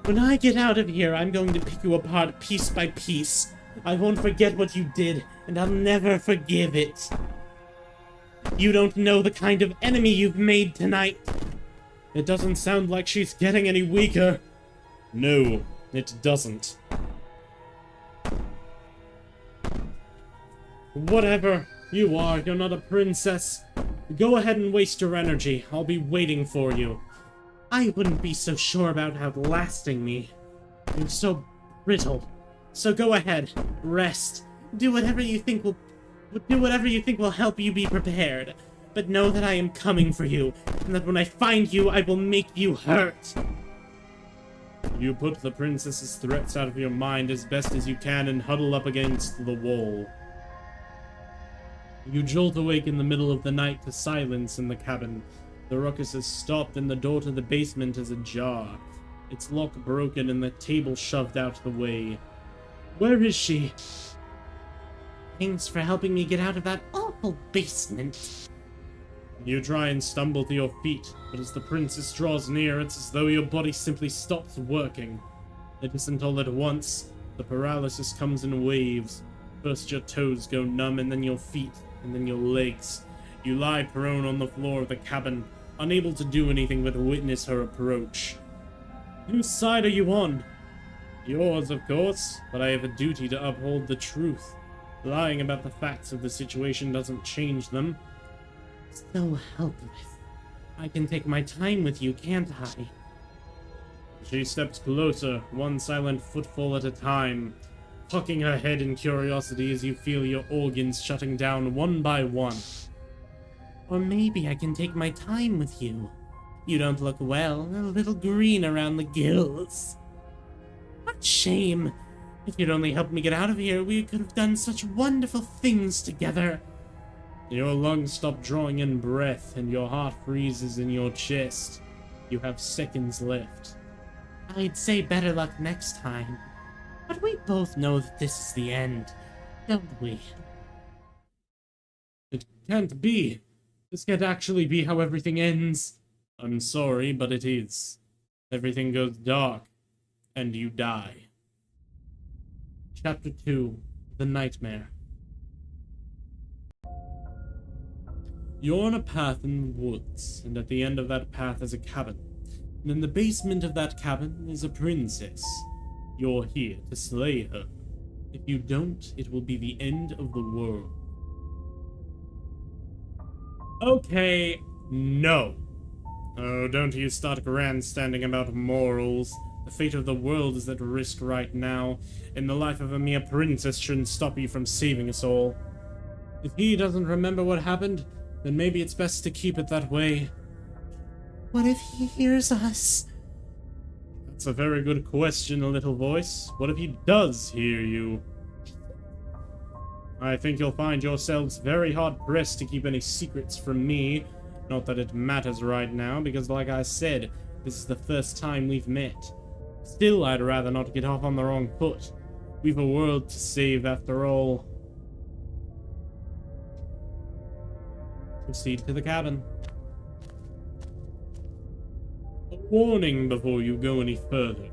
When I get out of here, I'm going to pick you apart piece by piece. I won't forget what you did, and I'll never forgive it. You don't know the kind of enemy you've made tonight. It doesn't sound like she's getting any weaker. No, it doesn't. Whatever you are, you're not a princess. Go ahead and waste your energy. I'll be waiting for you. I wouldn't be so sure about outlasting me. You're so brittle. So go ahead, rest. Do whatever you think will help you be prepared. But know that I am coming for you, and that when I find you, I will make you hurt. You put the princess's threats out of your mind as best as you can and huddle up against the wall. You jolt awake in the middle of the night to silence in the cabin. The ruckus has stopped and the door to the basement is ajar. Its lock broken and the table shoved out of the way. Where is she? Thanks for helping me get out of that awful basement. You try and stumble to your feet, but as the princess draws near, it's as though your body simply stops working. It isn't all at once. The paralysis comes in waves. First your toes go numb, and then your feet, and then your legs. You lie prone on the floor of the cabin, unable to do anything but witness her approach. Whose side are you on? Yours, of course, but I have a duty to uphold the truth. Lying about the facts of the situation doesn't change them. So helpless. I can take my time with you, can't I? She steps closer, one silent footfall at a time, cocking her head in curiosity as you feel your organs shutting down one by one. Or maybe I can take my time with you. You don't look well, a little green around the gills. What shame! If you'd only helped me get out of here, we could have done such wonderful things together. Your lungs stop drawing in breath, and your heart freezes in your chest. You have seconds left. I'd say better luck next time. But we both know that this is the end, don't we? It can't be. This can't actually be how everything ends. I'm sorry, but it is. Everything goes dark, and you die. Chapter 2: The Nightmare. You're on a path in the woods, and at the end of that path is a cabin. And in the basement of that cabin is a princess. You're here to slay her. If you don't, it will be the end of the world. Okay, no. Oh, don't you start grandstanding about morals. The fate of the world is at risk right now, and the life of a mere princess shouldn't stop you from saving us all. If he doesn't remember what happened, then maybe it's best to keep it that way. What if he hears us? That's a very good question, little voice. What if he does hear you? I think you'll find yourselves very hard-pressed to keep any secrets from me. Not that it matters right now, because like I said, this is the first time we've met. Still, I'd rather not get off on the wrong foot. We've a world to save after all. Proceed to the cabin. A warning before you go any further.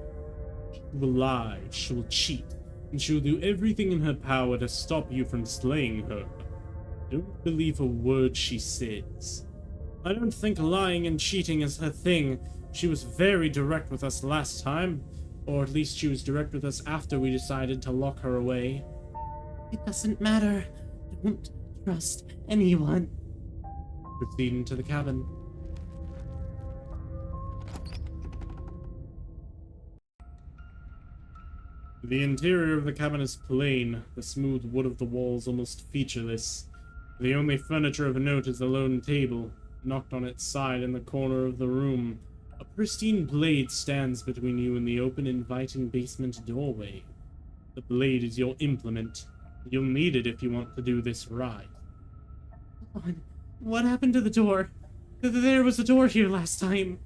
She will lie, she will cheat, and she will do everything in her power to stop you from slaying her. Don't believe a word she says. I don't think lying and cheating is her thing. She was very direct with us last time, or at least she was direct with us after we decided to lock her away. It doesn't matter. Don't trust anyone. Proceed into the cabin. The interior of the cabin is plain, the smooth wood of the walls almost featureless. The only furniture of note is a lone table, knocked on its side in the corner of the room. A pristine blade stands between you and the open, inviting basement doorway. The blade is your implement. You'll need it if you want to do this right. Hold on. What happened to the door? There was a door here last time.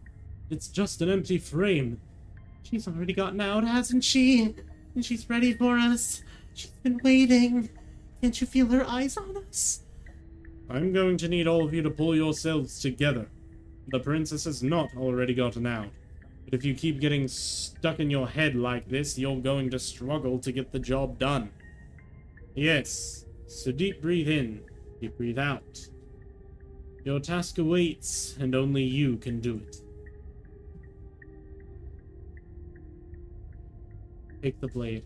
It's just an empty frame. She's already gotten out, hasn't she? And she's ready for us. She's been waiting. Can't you feel her eyes on us? I'm going to need all of you to pull yourselves together. The princess has not already gotten out. But if you keep getting stuck in your head like this, you're going to struggle to get the job done. Yes, so deep breathe in, deep breathe out. Your task awaits, and only you can do it. Take the blade.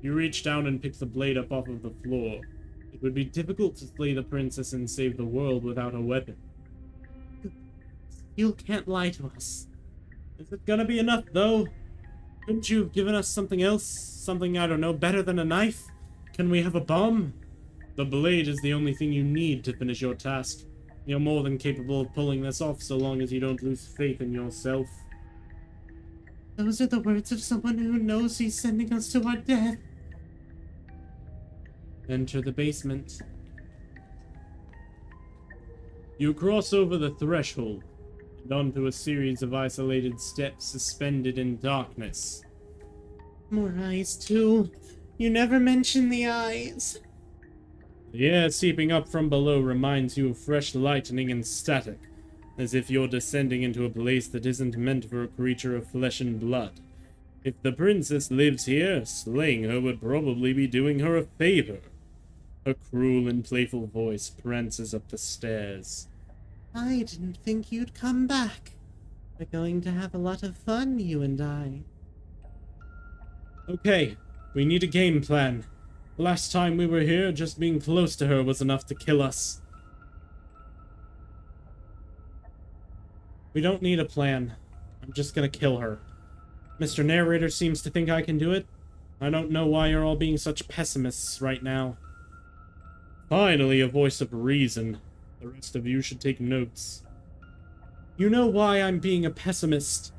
You reach down and pick the blade up off of the floor. It would be difficult to slay the princess and save the world without a weapon. You can't lie to us. Is it gonna be enough, though? Couldn't you have given us something else? Something, I don't know, better than a knife? Can we have a bomb? The blade is the only thing you need to finish your task. You're more than capable of pulling this off so long as you don't lose faith in yourself. Those are the words of someone who knows he's sending us to our death. Enter the basement. You cross over the threshold and onto a series of isolated steps suspended in darkness. More eyes, too. You never mention the eyes. The air seeping up from below reminds you of fresh lightning and static, as if you're descending into a place that isn't meant for a creature of flesh and blood. If the princess lives here, slaying her would probably be doing her a favor. Her cruel and playful voice prances up the stairs. I didn't think you'd come back. We're going to have a lot of fun, you and I. Okay, we need a game plan. Last time we were here, just being close to her was enough to kill us. We don't need a plan. I'm just gonna kill her. Mr. Narrator seems to think I can do it. I don't know why you're all being such pessimists right now. Finally, a voice of reason. The rest of you should take notes. You know why I'm being a pessimist.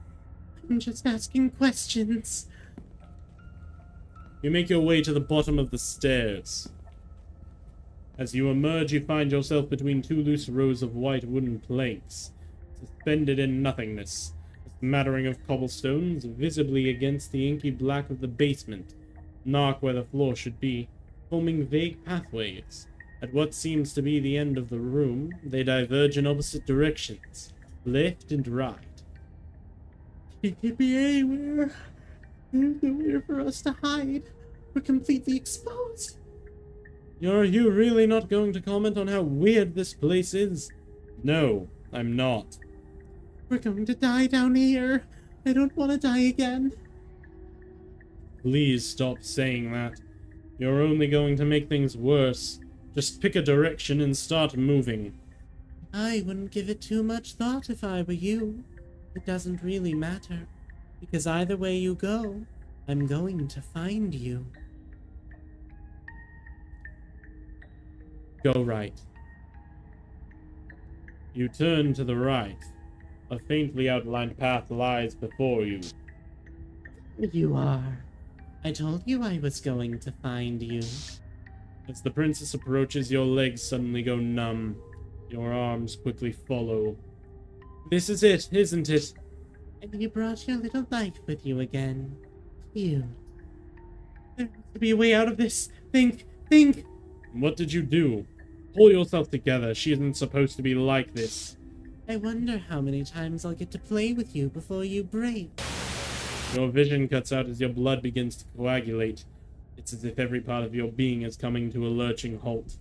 I'm just asking questions. You make your way to the bottom of the stairs. As you emerge, you find yourself between two loose rows of white wooden planks, suspended in nothingness, a smattering of cobblestones visibly against the inky black of the basement, dark where the floor should be, forming vague pathways. At what seems to be the end of the room, they diverge in opposite directions, left and right. Beware! There's nowhere for us to hide. We're completely exposed. Are you really not going to comment on how weird this place is? No, I'm not. We're going to die down here. I don't want to die again. Please stop saying that. You're only going to make things worse. Just pick a direction and start moving. I wouldn't give it too much thought if I were you. It doesn't really matter, because either way you go, I'm going to find you. Go right. You turn to the right. A faintly outlined path lies before you. You are. I told you I was going to find you. As the princess approaches, your legs suddenly go numb. Your arms quickly follow. This is it, isn't it? And you brought your little knife with you again. Cute. There has to be a way out of this. Think! What did you do? Pull yourself together. She isn't supposed to be like this. I wonder how many times I'll get to play with you before you break. Your vision cuts out as your blood begins to coagulate. It's as if every part of your being is coming to a lurching halt.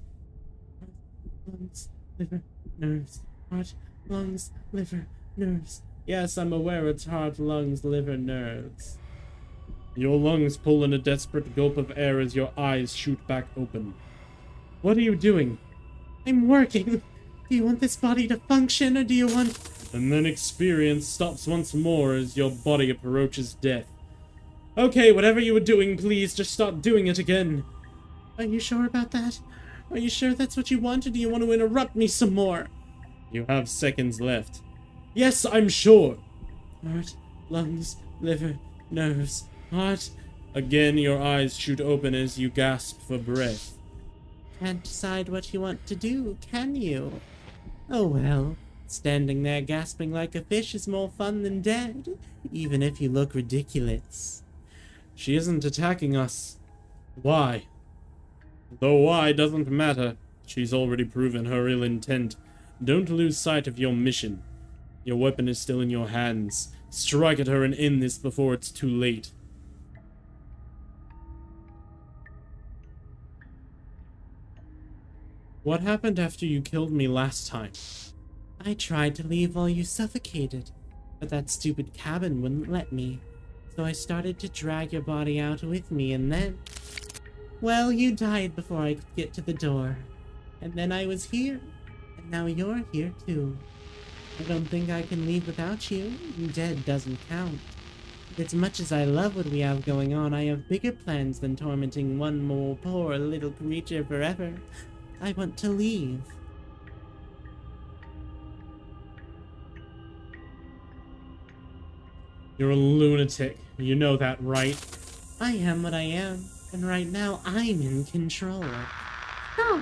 Lungs, liver, nerves. Heart, lungs, liver, nerves. Yes, I'm aware it's heart, lungs, liver, nerves. Your lungs pull in a desperate gulp of air as your eyes shoot back open. What are you doing? I'm working. Do you want this body to function, or do you want... And then experience stops once more as your body approaches death. Okay, whatever you were doing, please, just start doing it again. Are you sure about that? Are you sure that's what you want, or do you want to interrupt me some more? You have seconds left. Yes, I'm sure. Heart, lungs, liver, nerves, heart. Again, your eyes shoot open as you gasp for breath. Can't decide what you want to do, can you? Oh well, standing there gasping like a fish is more fun than dead, even if you look ridiculous. She isn't attacking us. Why? Though why doesn't matter. She's already proven her ill intent. Don't lose sight of your mission. Your weapon is still in your hands. Strike at her and end this before it's too late. What happened after you killed me last time? I tried to leave while you suffocated, but that stupid cabin wouldn't let me. So I started to drag your body out with me, and then... Well, you died before I could get to the door. And then I was here, and now you're here too. I don't think I can leave without you. Dead doesn't count. As much as I love what we have going on, I have bigger plans than tormenting one more poor little creature forever. I want to leave. You're a lunatic. You know that, right? I am what I am, and right now I'm in control. So,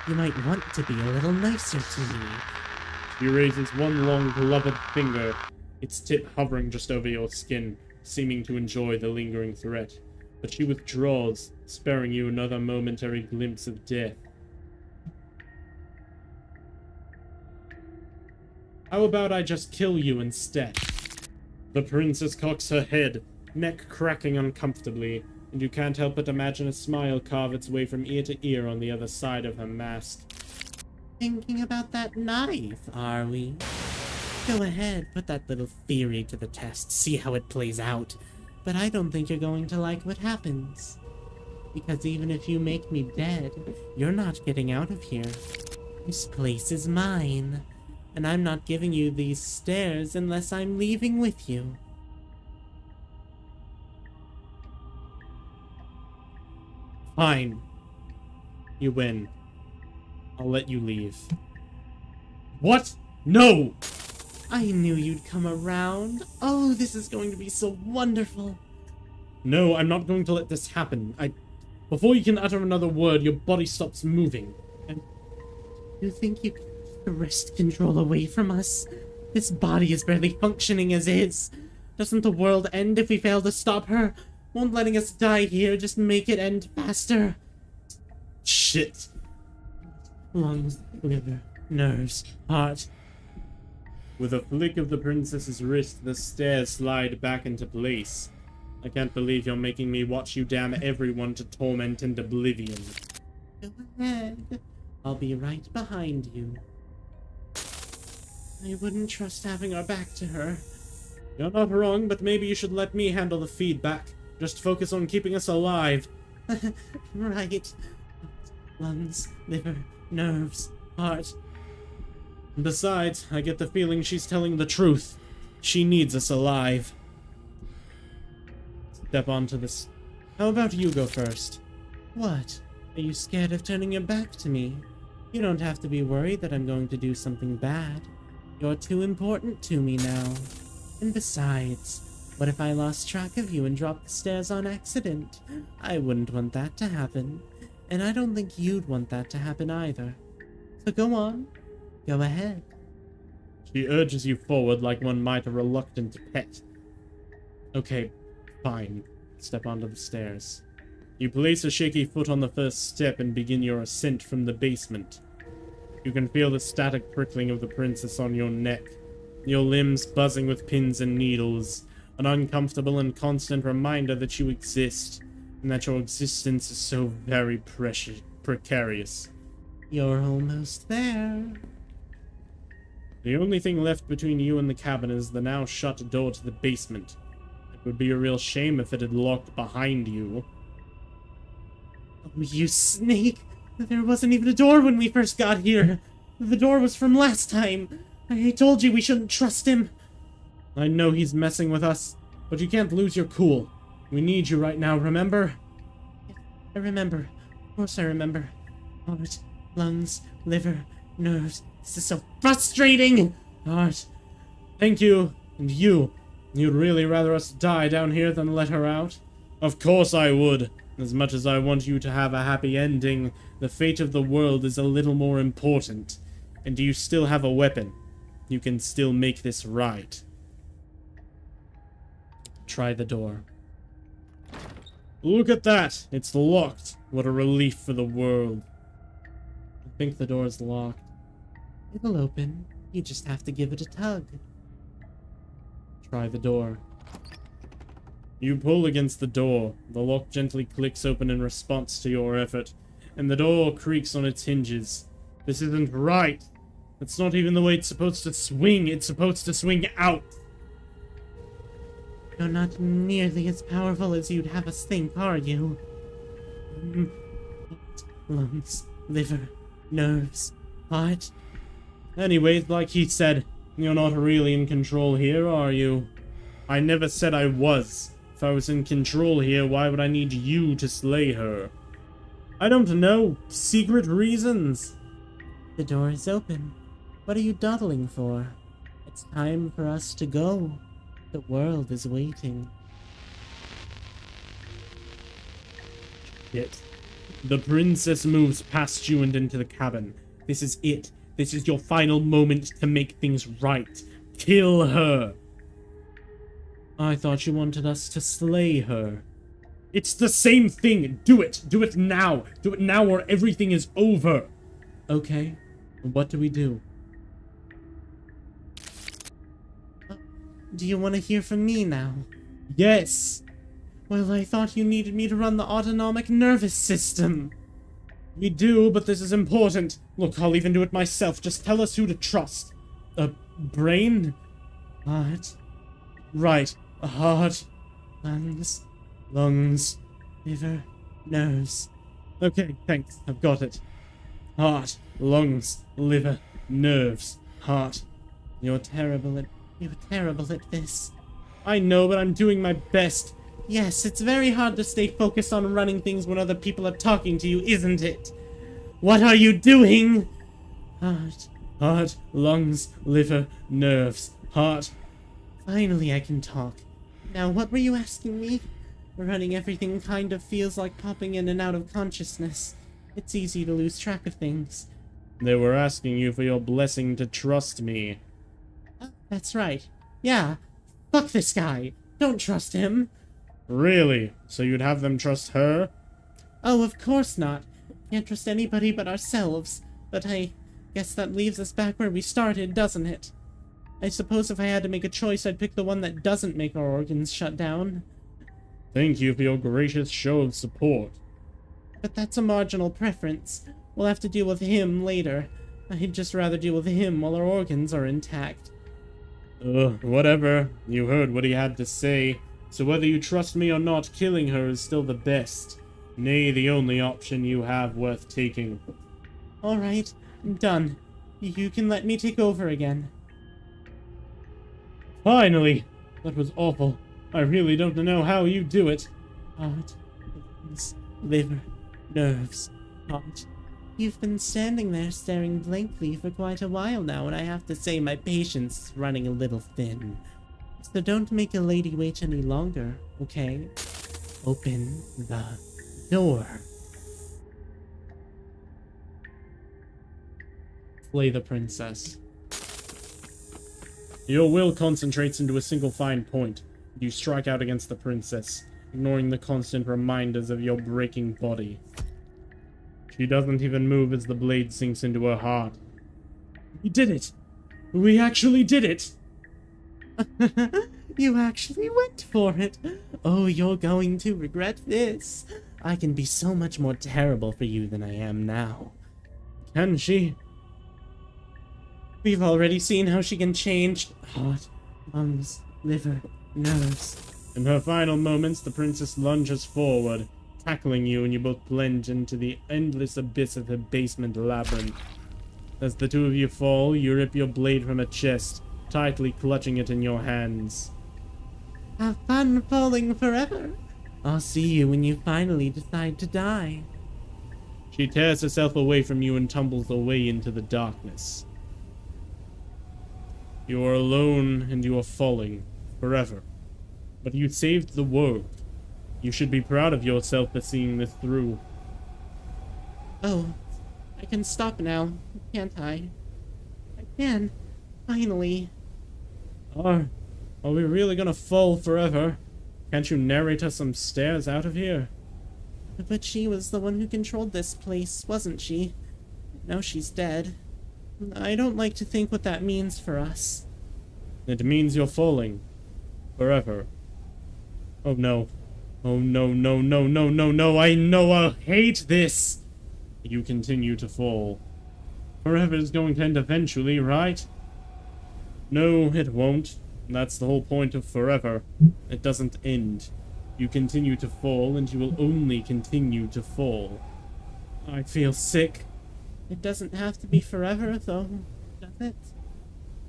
you might want to be a little nicer to me. She raises one long gloved finger, its tip hovering just over your skin, seeming to enjoy the lingering threat. But she withdraws, sparing you another momentary glimpse of death. How about I just kill you instead? The princess cocks her head, neck cracking uncomfortably, and you can't help but imagine a smile carve its way from ear to ear on the other side of her mask. Thinking about that knife, are we? Go ahead, put that little theory to the test, see how it plays out. But I don't think you're going to like what happens. Because even if you make me dead, you're not getting out of here. This place is mine, and I'm not giving you these stairs unless I'm leaving with you. Fine. You win. I'll let you leave. What? No! I knew you'd come around. Oh, this is going to be so wonderful. No, I'm not going to let this happen. Before you can utter another word, your body stops moving. And you think you can wrest control away from us? This body is barely functioning as is. Doesn't the world end if we fail to stop her? Won't letting us die here just make it end faster? Shit. Lungs, liver, nerves, heart. With a flick of the princess's wrist, the stairs slide back into place. I can't believe you're making me watch you damn everyone to torment and oblivion. Go ahead. I'll be right behind you. I wouldn't trust having our back to her. You're not wrong, but maybe you should let me handle the feedback. Just focus on keeping us alive. Right. Lungs, liver, nerves, heart. Besides, I get the feeling she's telling the truth. She needs us alive. Step onto this. How about you go first? What? Are you scared of turning your back to me? You don't have to be worried that I'm going to do something bad. You're too important to me now. And besides, what if I lost track of you and dropped the stairs on accident? I wouldn't want that to happen. And I don't think you'd want that to happen either. So go on. Go ahead. She urges you forward like one might a reluctant pet. Okay, fine. Step onto the stairs. You place a shaky foot on the first step and begin your ascent from the basement. You can feel the static prickling of the princess on your neck, your limbs buzzing with pins and needles, an uncomfortable and constant reminder that you exist, and that your existence is so very precarious. You're almost there. The only thing left between you and the cabin is the now shut door to the basement. It would be a real shame if it had locked behind you. Oh, you snake! There wasn't even a door when we first got here. The door was from last time. I told you we shouldn't trust him. I know he's messing with us, but you can't lose your cool. We need you right now, remember? I remember. Of course I remember. Heart, lungs, liver, nerves. This is so frustrating! Heart. Thank you. And you. You'd really rather us die down here than let her out? Of course I would. As much as I want you to have a happy ending, the fate of the world is a little more important. And you still have a weapon. You can still make this right. Try the door. Look at that! It's locked. What a relief for the world. I think the door's locked. It'll open. You just have to give it a tug. Try the door. You pull against the door. The lock gently clicks open in response to your effort, and the door creaks on its hinges. This isn't right. That's not even the way it's supposed to swing. It's supposed to swing out. You're not nearly as powerful as you'd have us think, are you? Lungs, liver, nerves, heart. Anyways, like he said, you're not really in control here, are you? I never said I was. If I was in control here, why would I need you to slay her? I don't know. Secret reasons. The door is open. What are you dawdling for? It's time for us to go. The world is waiting. Shit. The princess moves past you and into the cabin. This is it. This is your final moment to make things right. Kill her. I thought you wanted us to slay her. It's the same thing. Do it. Do it now. Do it now or everything is over. Okay. What do we do? Do you want to hear from me now? Yes. Well, I thought you needed me to run the autonomic nervous system. We do, but this is important. Look, I'll even do it myself. Just tell us who to trust. A brain? Heart. Right. A heart. Lungs. Lungs. Liver. nerves. Okay, thanks. I've got it. Heart, lungs, liver, nerves, heart. You're terrible at this. I know, but I'm doing my best. Yes, it's very hard to stay focused on running things when other people are talking to you, isn't it? What are you doing? Heart, lungs, liver, nerves, heart. Finally I can talk. Now, what were you asking me? Running everything kind of feels like popping in and out of consciousness. It's easy to lose track of things. They were asking you for your blessing to trust me. That's right. Yeah. Fuck this guy. Don't trust him. Really? So you'd have them trust her? Oh, of course not. Can't trust anybody but ourselves. But I guess that leaves us back where we started, doesn't it? I suppose if I had to make a choice, I'd pick the one that doesn't make our organs shut down. Thank you for your gracious show of support. But that's a marginal preference. We'll have to deal with him later. I'd just rather deal with him while our organs are intact. Whatever. You heard what he had to say. So whether you trust me or not, killing her is still the best. Nay, the only option you have worth taking. Alright, I'm done. You can let me take over again. Finally! That was awful. I really don't know how you do it. Heart, lungs, liver, nerves, heart. You've been standing there staring blankly for quite a while now, and I have to say my patience is running a little thin. So don't make a lady wait any longer, okay? Open the door. Slay the princess. Your will concentrates into a single fine point. You strike out against the princess, ignoring the constant reminders of your breaking body. She doesn't even move as the blade sinks into her heart. We did it! We actually did it! You actually went for it. Oh, you're going to regret this. I can be so much more terrible for you than I am now. Can she? We've already seen how she can change heart, lungs, liver, nerves. In her final moments, the princess lunges forward, tackling you, and you both plunge into the endless abyss of her basement labyrinth. As the two of you fall, you rip your blade from her chest, tightly clutching it in your hands. Have fun falling forever. I'll see you when you finally decide to die. She tears herself away from you and tumbles away into the darkness. You are alone and you are falling forever. But you saved the world. You should be proud of yourself for seeing this through. Oh, I can stop now, can't I? I can, finally. Are we really gonna fall forever? Can't you narrate us some stairs out of here? But she was the one who controlled this place, wasn't she? Now she's dead. I don't like to think what that means for us. It means you're falling. Forever. Oh no. Oh no, no, no, no, no, no, I know I hate this! You continue to fall. Forever is going to end eventually, right? No, it won't. That's the whole point of forever. It doesn't end. You continue to fall, and you will only continue to fall. I feel sick. It doesn't have to be forever, though, does it?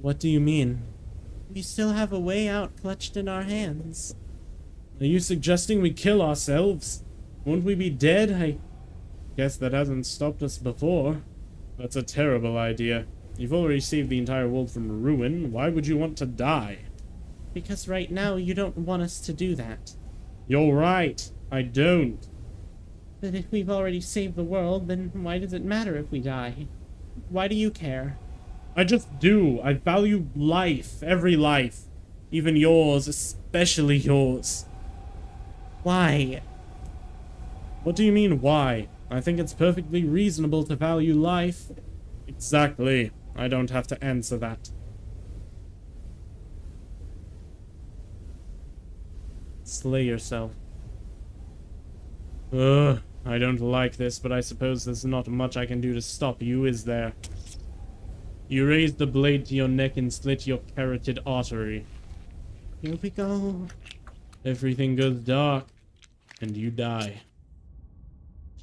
What do you mean? We still have a way out clutched in our hands. Are you suggesting we kill ourselves? Won't we be dead? I guess that hasn't stopped us before. That's a terrible idea. You've already saved the entire world from ruin. Why would you want to die? Because right now you don't want us to do that. You're right. I don't. But if we've already saved the world, then why does it matter if we die? Why do you care? I just do. I value life. Every life. Even yours. Especially yours. Why? What do you mean, why? I think it's perfectly reasonable to value life. Exactly. I don't have to answer that. Slay yourself. Ugh, I don't like this, but I suppose there's not much I can do to stop you, is there? You raise the blade to your neck and slit your carotid artery. Here we go. Everything goes dark, and you die.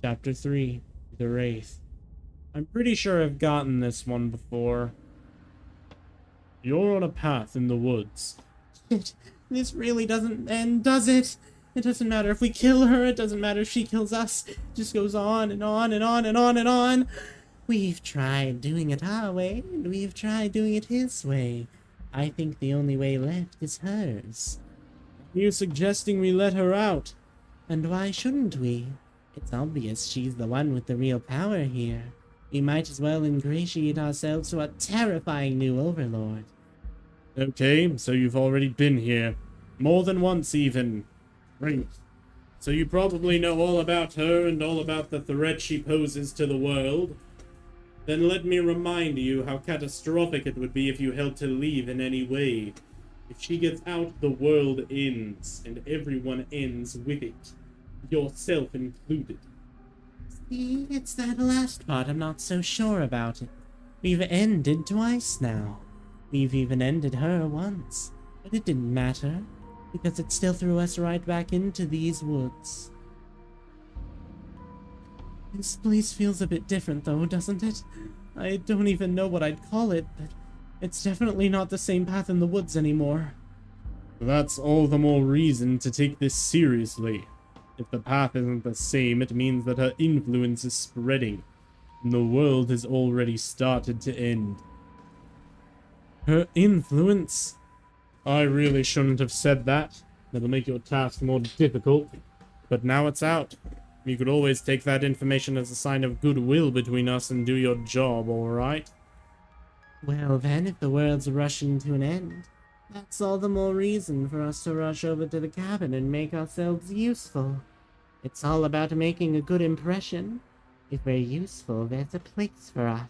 Chapter 3, The Wraith. I'm pretty sure I've gotten this one before. You're on a path in the woods. Shit, this really doesn't end, does it? It doesn't matter if we kill her, it doesn't matter if she kills us. It just goes on and on and on and on and on. We've tried doing it our way, and we've tried doing it his way. I think the only way left is hers. Are you suggesting we let her out? And why shouldn't we? It's obvious she's the one with the real power here. We might as well ingratiate ourselves to a terrifying new overlord. Okay, so you've already been here. More than once, even. Great. So you probably know all about her and all about the threat she poses to the world. Then let me remind you how catastrophic it would be if you helped her leave in any way. If she gets out, the world ends, and everyone ends with it. Yourself included. See, it's that last part I'm not so sure about it. We've ended twice now. We've even ended her once. But it didn't matter, because it still threw us right back into these woods. This place feels a bit different though, doesn't it? I don't even know what I'd call it, but it's definitely not the same path in the woods anymore. That's all the more reason to take this seriously. If the path isn't the same, it means that her influence is spreading, and the world has already started to end. Her influence? I really shouldn't have said that. That'll make your task more difficult. But now it's out. You could always take that information as a sign of goodwill between us and do your job, alright? Well then, if the world's rushing to an end, that's all the more reason for us to rush over to the cabin and make ourselves useful. It's all about making a good impression. If we're useful, there's a place for us.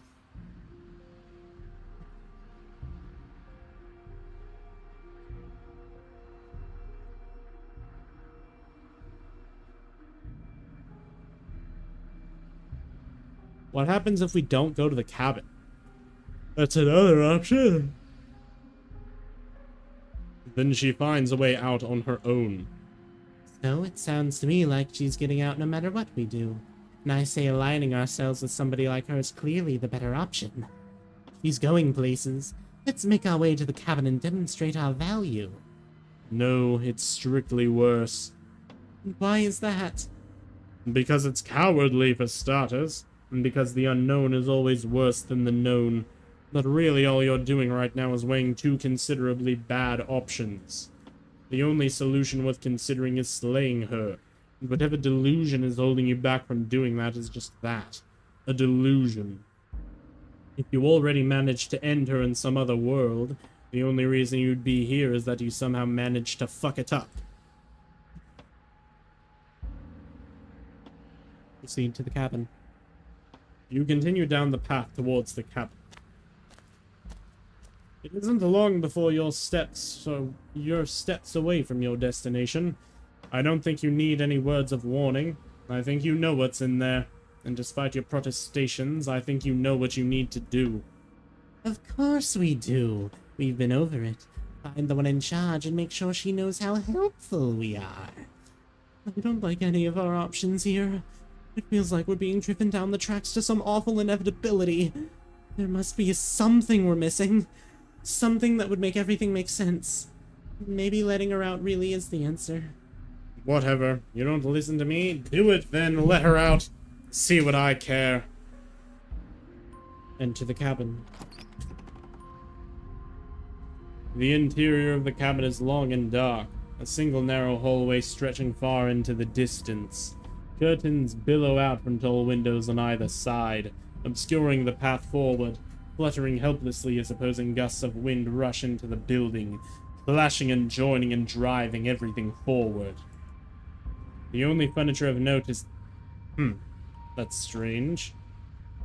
What happens if we don't go to the cabin? That's another option. Then she finds a way out on her own. So it sounds to me like she's getting out no matter what we do. And I say aligning ourselves with somebody like her is clearly the better option. She's going places. Let's make our way to the cabin and demonstrate our value. No, it's strictly worse. Why is that? Because it's cowardly for starters, and because the unknown is always worse than the known. But really all you're doing right now is weighing two considerably bad options. The only solution worth considering is slaying her. And whatever delusion is holding you back from doing that is just that. A delusion. If you already managed to end her in some other world, the only reason you'd be here is that you somehow managed to fuck it up. Proceed to the cabin. You continue down the path towards the cabin. It isn't long before you're steps away from your destination. I don't think you need any words of warning. I think you know what's in there. And despite your protestations, I think you know what you need to do. Of course we do. We've been over it. Find the one in charge and make sure she knows how helpful we are. I don't like any of our options here. It feels like we're being driven down the tracks to some awful inevitability. There must be something we're missing. Something that would make everything make sense. Maybe letting her out really is the answer. Whatever. You don't listen to me? Do it then. Let her out. See what I care. Enter the cabin. The interior of the cabin is long and dark. A single narrow hallway stretching far into the distance. Curtains billow out from tall windows on either side, obscuring the path forward, fluttering helplessly as opposing gusts of wind rush into the building, clashing and joining and driving everything forward. The only furniture of note is... that's strange.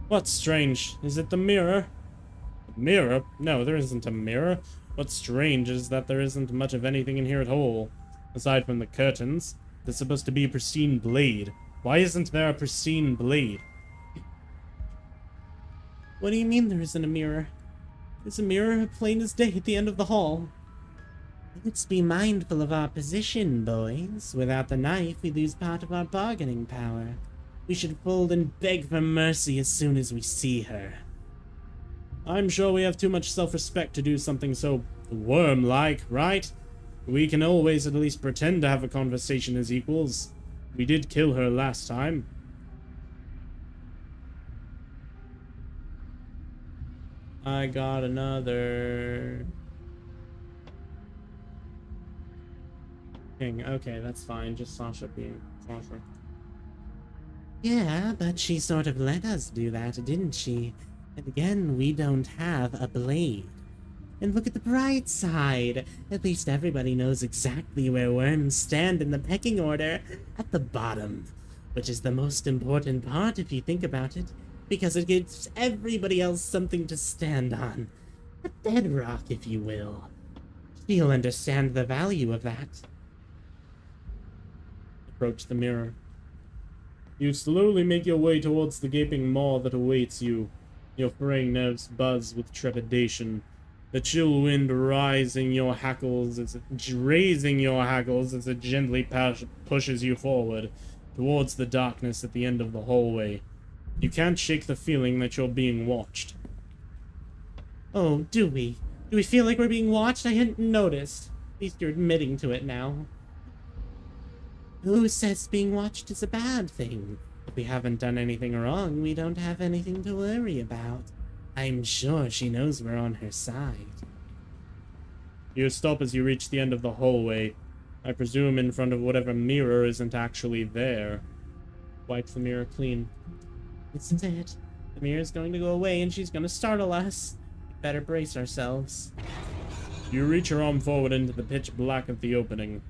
What's strange? Is it the mirror? A mirror? No, there isn't a mirror. What's strange is that there isn't much of anything in here at all. Aside from the curtains, there's supposed to be a pristine blade. Why isn't there a pristine blade? What do you mean there isn't a mirror? There's a mirror plain as day at the end of the hall. Let's be mindful of our position, boys. Without the knife, we lose part of our bargaining power. We should fold and beg for mercy as soon as we see her. I'm sure we have too much self-respect to do something so worm-like, right? We can always at least pretend to have a conversation as equals. We did kill her last time. I got another king. Okay, that's fine. Just Sasha being Sasha. Yeah, but she sort of let us do that, didn't she? And again, we don't have a blade. And look at the bright side. At least everybody knows exactly where worms stand in the pecking order, at the bottom. Which is the most important part if you think about it, because it gives everybody else something to stand on. A bedrock, if you will. You'll understand the value of that. Approach the mirror. You slowly make your way towards the gaping maw that awaits you. Your fraying nerves buzz with trepidation. The chill wind raising your hackles as it gently pushes you forward towards the darkness at the end of the hallway. You can't shake the feeling that you're being watched. Oh, do we? Do we feel like we're being watched? I hadn't noticed. At least you're admitting to it now. Who says being watched is a bad thing? If we haven't done anything wrong, we don't have anything to worry about. I'm sure she knows we're on her side. You stop as you reach the end of the hallway. I presume in front of whatever mirror isn't actually there. Wipe the mirror clean. This is it. The mirror's going to go away and she's going to startle us. We better brace ourselves. You reach your arm forward into the pitch black of the opening.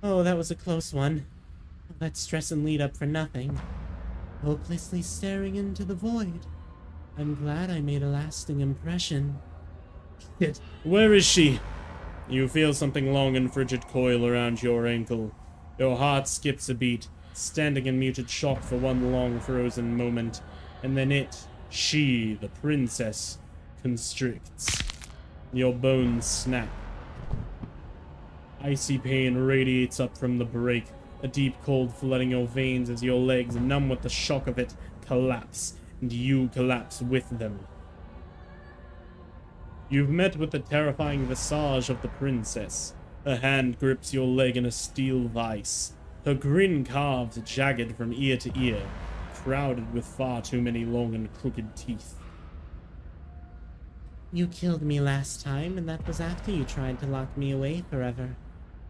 Oh, that was a close one. All that stress and lead up for nothing. Hopelessly staring into the void. I'm glad I made a lasting impression. Shit, where is she? You feel something long and frigid coil around your ankle. Your heart skips a beat, standing in muted shock for one long frozen moment, and then she, the princess, constricts. Your bones snap. Icy pain radiates up from the break, a deep cold flooding your veins as your legs, numb with the shock of it, collapse, and you collapse with them. You've met with the terrifying visage of the princess. Her hand grips your leg in a steel vice. Her grin carves jagged from ear to ear, crowded with far too many long and crooked teeth. You killed me last time, and that was after you tried to lock me away forever.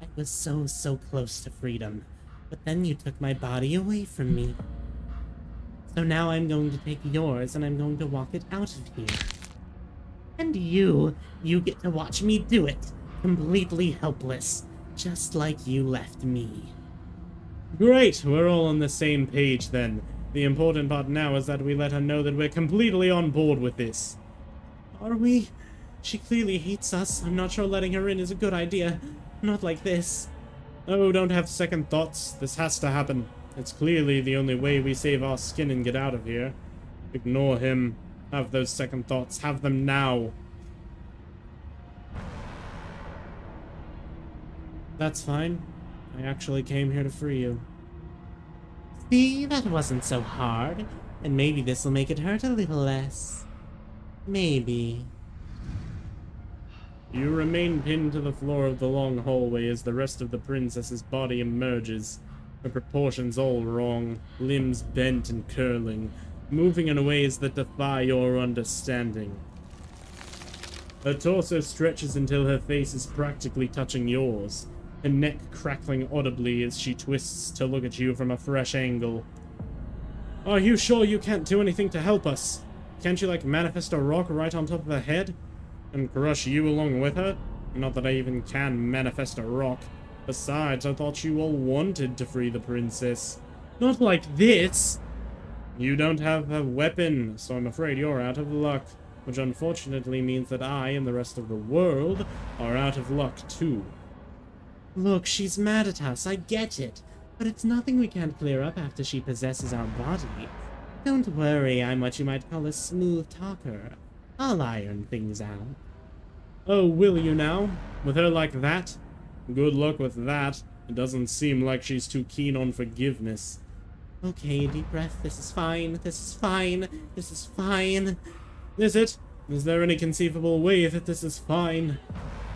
I was so close to freedom, but then you took my body away from me. So now I'm going to take yours, and I'm going to walk it out of here. And you get to watch me do it, completely helpless, just like you left me. Great, we're all on the same page then. The important part now is that we let her know that we're completely on board with this. Are we? She clearly hates us. I'm not sure letting her in is a good idea. Not like this. Oh, don't have second thoughts. This has to happen. It's clearly the only way we save our skin and get out of here. Ignore him. Have those second thoughts. Have them now. That's fine. I actually came here to free you. See, that wasn't so hard. And maybe this will make it hurt a little less. Maybe. You remain pinned to the floor of the long hallway as the rest of the princess's body emerges. Her proportions all wrong, limbs bent and curling, moving in ways that defy your understanding. Her torso stretches until her face is practically touching yours, her neck crackling audibly as she twists to look at you from a fresh angle. Are you sure you can't do anything to help us? Can't you, like, manifest a rock right on top of her head? And crush you along with her? Not that I even can manifest a rock. Besides, I thought you all wanted to free the princess. Not like this! You don't have a weapon, so I'm afraid you're out of luck. Which unfortunately means that I and the rest of the world are out of luck too. Look, she's mad at us, I get it. But it's nothing we can't clear up after she possesses our body. Don't worry, I'm what you might call a smooth talker. I'll iron things out. Oh, will you now? With her like that? Good luck with that. It doesn't seem like she's too keen on forgiveness. Okay, deep breath. This is fine. This is fine. This is fine. Is it? Is there any conceivable way that this is fine?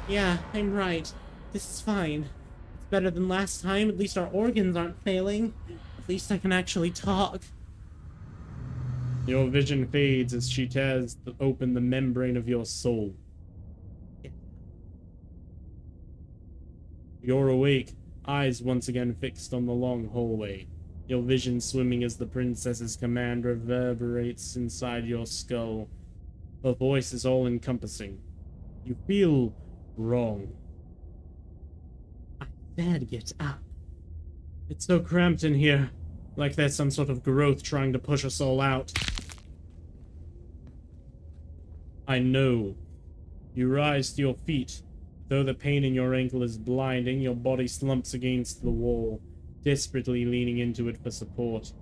Yeah, I'm right. This is fine. It's better than last time. At least our organs aren't failing. At least I can actually talk. Your vision fades as she tears open the membrane of your soul. You're awake, eyes once again fixed on the long hallway. Your vision swimming as the princess's command reverberates inside your skull. Her voice is all-encompassing. You feel wrong. I said get up. It's so cramped in here, like there's some sort of growth trying to push us all out. I know. You rise to your feet. Though the pain in your ankle is blinding, your body slumps against the wall, desperately leaning into it for support.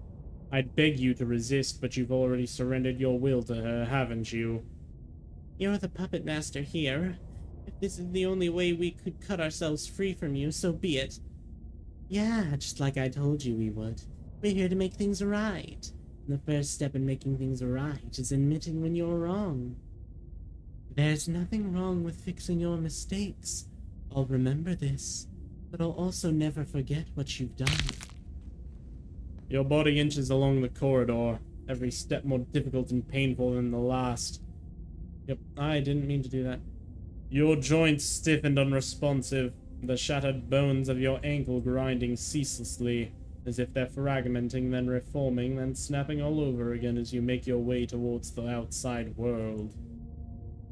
I'd beg you to resist, but you've already surrendered your will to her, haven't you? You're the puppet master here. If this is the only way we could cut ourselves free from you, so be it. Yeah, just like I told you we would. We're here to make things right. And the first step in making things right is admitting when you're wrong. There's nothing wrong with fixing your mistakes. I'll remember this, but I'll also never forget what you've done. Your body inches along the corridor, every step more difficult and painful than the last. Yep, I didn't mean to do that. Your joints stiff and unresponsive, the shattered bones of your ankle grinding ceaselessly, as if they're fragmenting, then reforming, then snapping all over again as you make your way towards the outside world.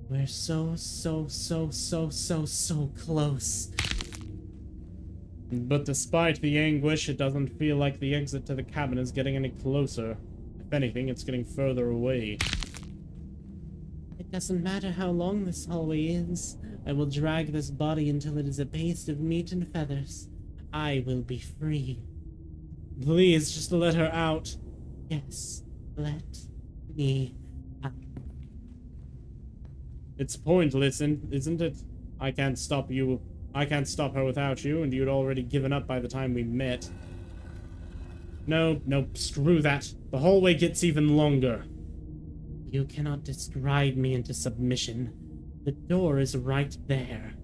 We're so close. But despite the anguish, it doesn't feel like the exit to the cabin is getting any closer. If anything, it's getting further away. It doesn't matter how long this hallway is. I will drag this body until it is a paste of meat and feathers. I will be free. Please, just let her out. Yes, let me out. It's pointless, isn't it? I can't stop you. I can't stop her without you, and you'd already given up by the time we met. No, screw that. The hallway gets even longer. You cannot stride me into submission. The door is right there.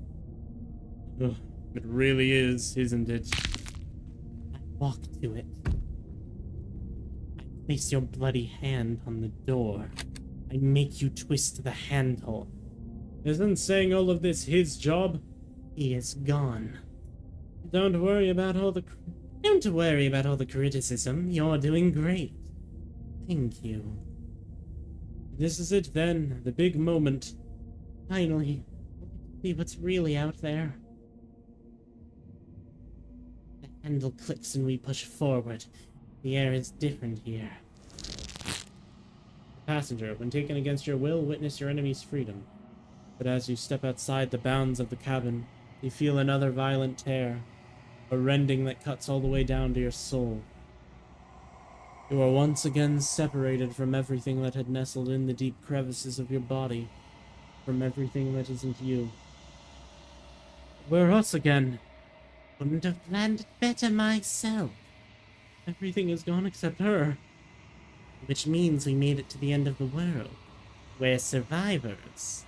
Ugh, it really is, isn't it? I walk to it. I place your bloody hand on the door. I make you twist the handle. Isn't saying all of this his job? He is gone. Don't worry about all the criticism. You're doing great. Thank you. This is it then, the big moment. Finally, see what's really out there. The handle clicks and we push forward. The air is different here. Passenger, when taken against your will, witness your enemy's freedom. But as you step outside the bounds of the cabin, you feel another violent tear, a rending that cuts all the way down to your soul. You are once again separated from everything that had nestled in the deep crevices of your body, from everything that isn't you. We're us again. Couldn't have planned it better myself. Everything is gone except her. Which means we made it to the end of the world. We're survivors.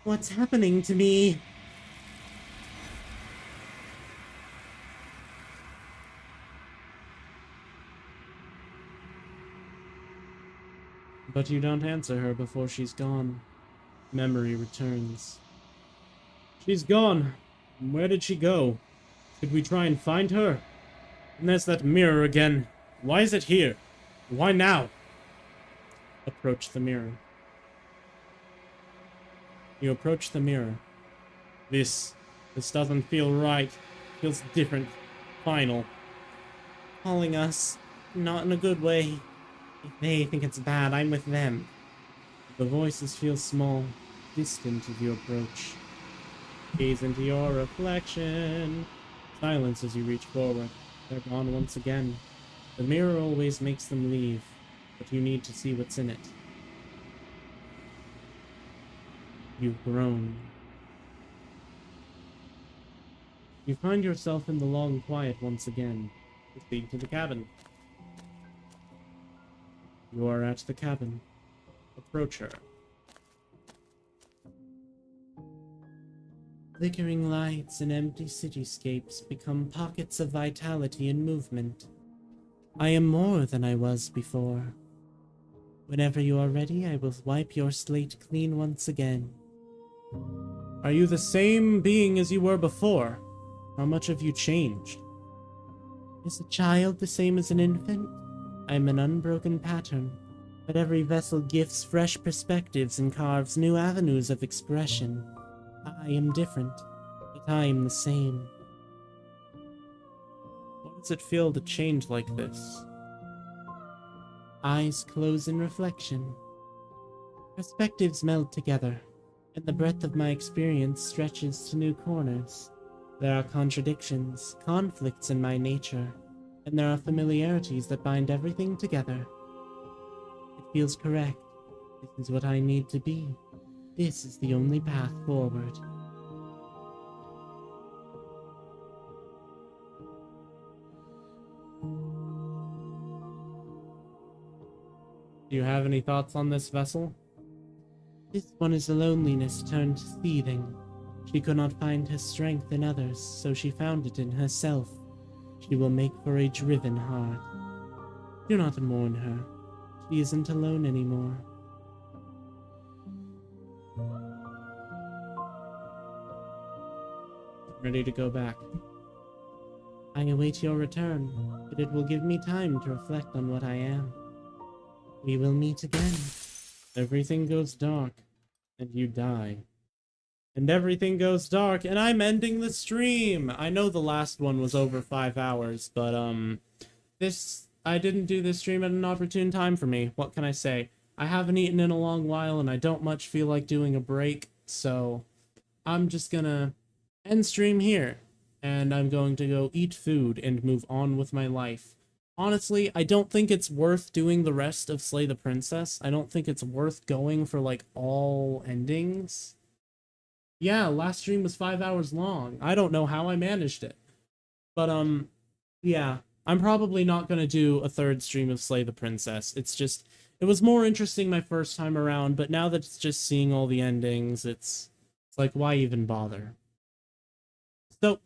What's happening to me? But you don't answer her before she's gone. Memory returns. She's gone. Where did she go? Should we try and find her? And there's that mirror again. Why is it here? Why now? Approach the mirror. You approach the mirror. This doesn't feel right. Feels different. Final. Calling us. Not in a good way. If they think it's bad, I'm with them. The voices feel small, distant as you approach. Gaze into your reflection. Silence as you reach forward. They're gone once again. The mirror always makes them leave, but you need to see what's in it. You've grown. You find yourself in the long quiet once again. Proceed to the cabin. You are at the cabin. Approach her. Flickering lights and empty cityscapes become pockets of vitality and movement. I am more than I was before. Whenever you are ready, I will wipe your slate clean once again. Are you the same being as you were before? How much have you changed? Is a child the same as an infant? I am an unbroken pattern, but every vessel gifts fresh perspectives and carves new avenues of expression. I am different, but I am the same. What does it feel to change like this? Eyes close in reflection. Perspectives meld together, and the breadth of my experience stretches to new corners. There are contradictions, conflicts in my nature, and there are familiarities that bind everything together. It feels correct. This is what I need to be. This is the only path forward. Do you have any thoughts on this vessel? This one is a loneliness turned to thieving. She could not find her strength in others, so she found it in herself. She will make for a driven heart. Do not mourn her. She isn't alone anymore. Ready to go back. I await your return, but it will give me time to reflect on what I am. We will meet again. Everything goes dark, and you die. And everything goes dark, and I'm ending the stream! I know the last one was over 5 hours, but, I didn't do this stream at an opportune time for me. What can I say? I haven't eaten in a long while, and I don't much feel like doing a break, so I'm just gonna end stream here. And I'm going to go eat food and move on with my life. Honestly, I don't think it's worth doing the rest of Slay the Princess. I don't think it's worth going for, like, all endings. Yeah, last stream was 5 hours long. I don't know how I managed it. But, yeah. I'm probably not gonna do a third stream of Slay the Princess. It's just, it was more interesting my first time around, but now that it's just seeing all the endings, it's like, why even bother? So,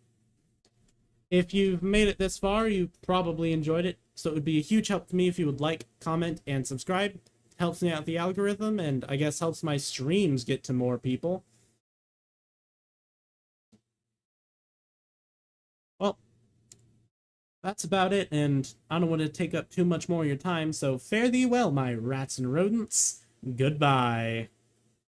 if you've made it this far, you probably enjoyed it, so it would be a huge help to me if you would like, comment, and subscribe. It helps me out with the algorithm, and I guess helps my streams get to more people. Well, that's about it, and I don't want to take up too much more of your time, so fare thee well, my rats and rodents. Goodbye.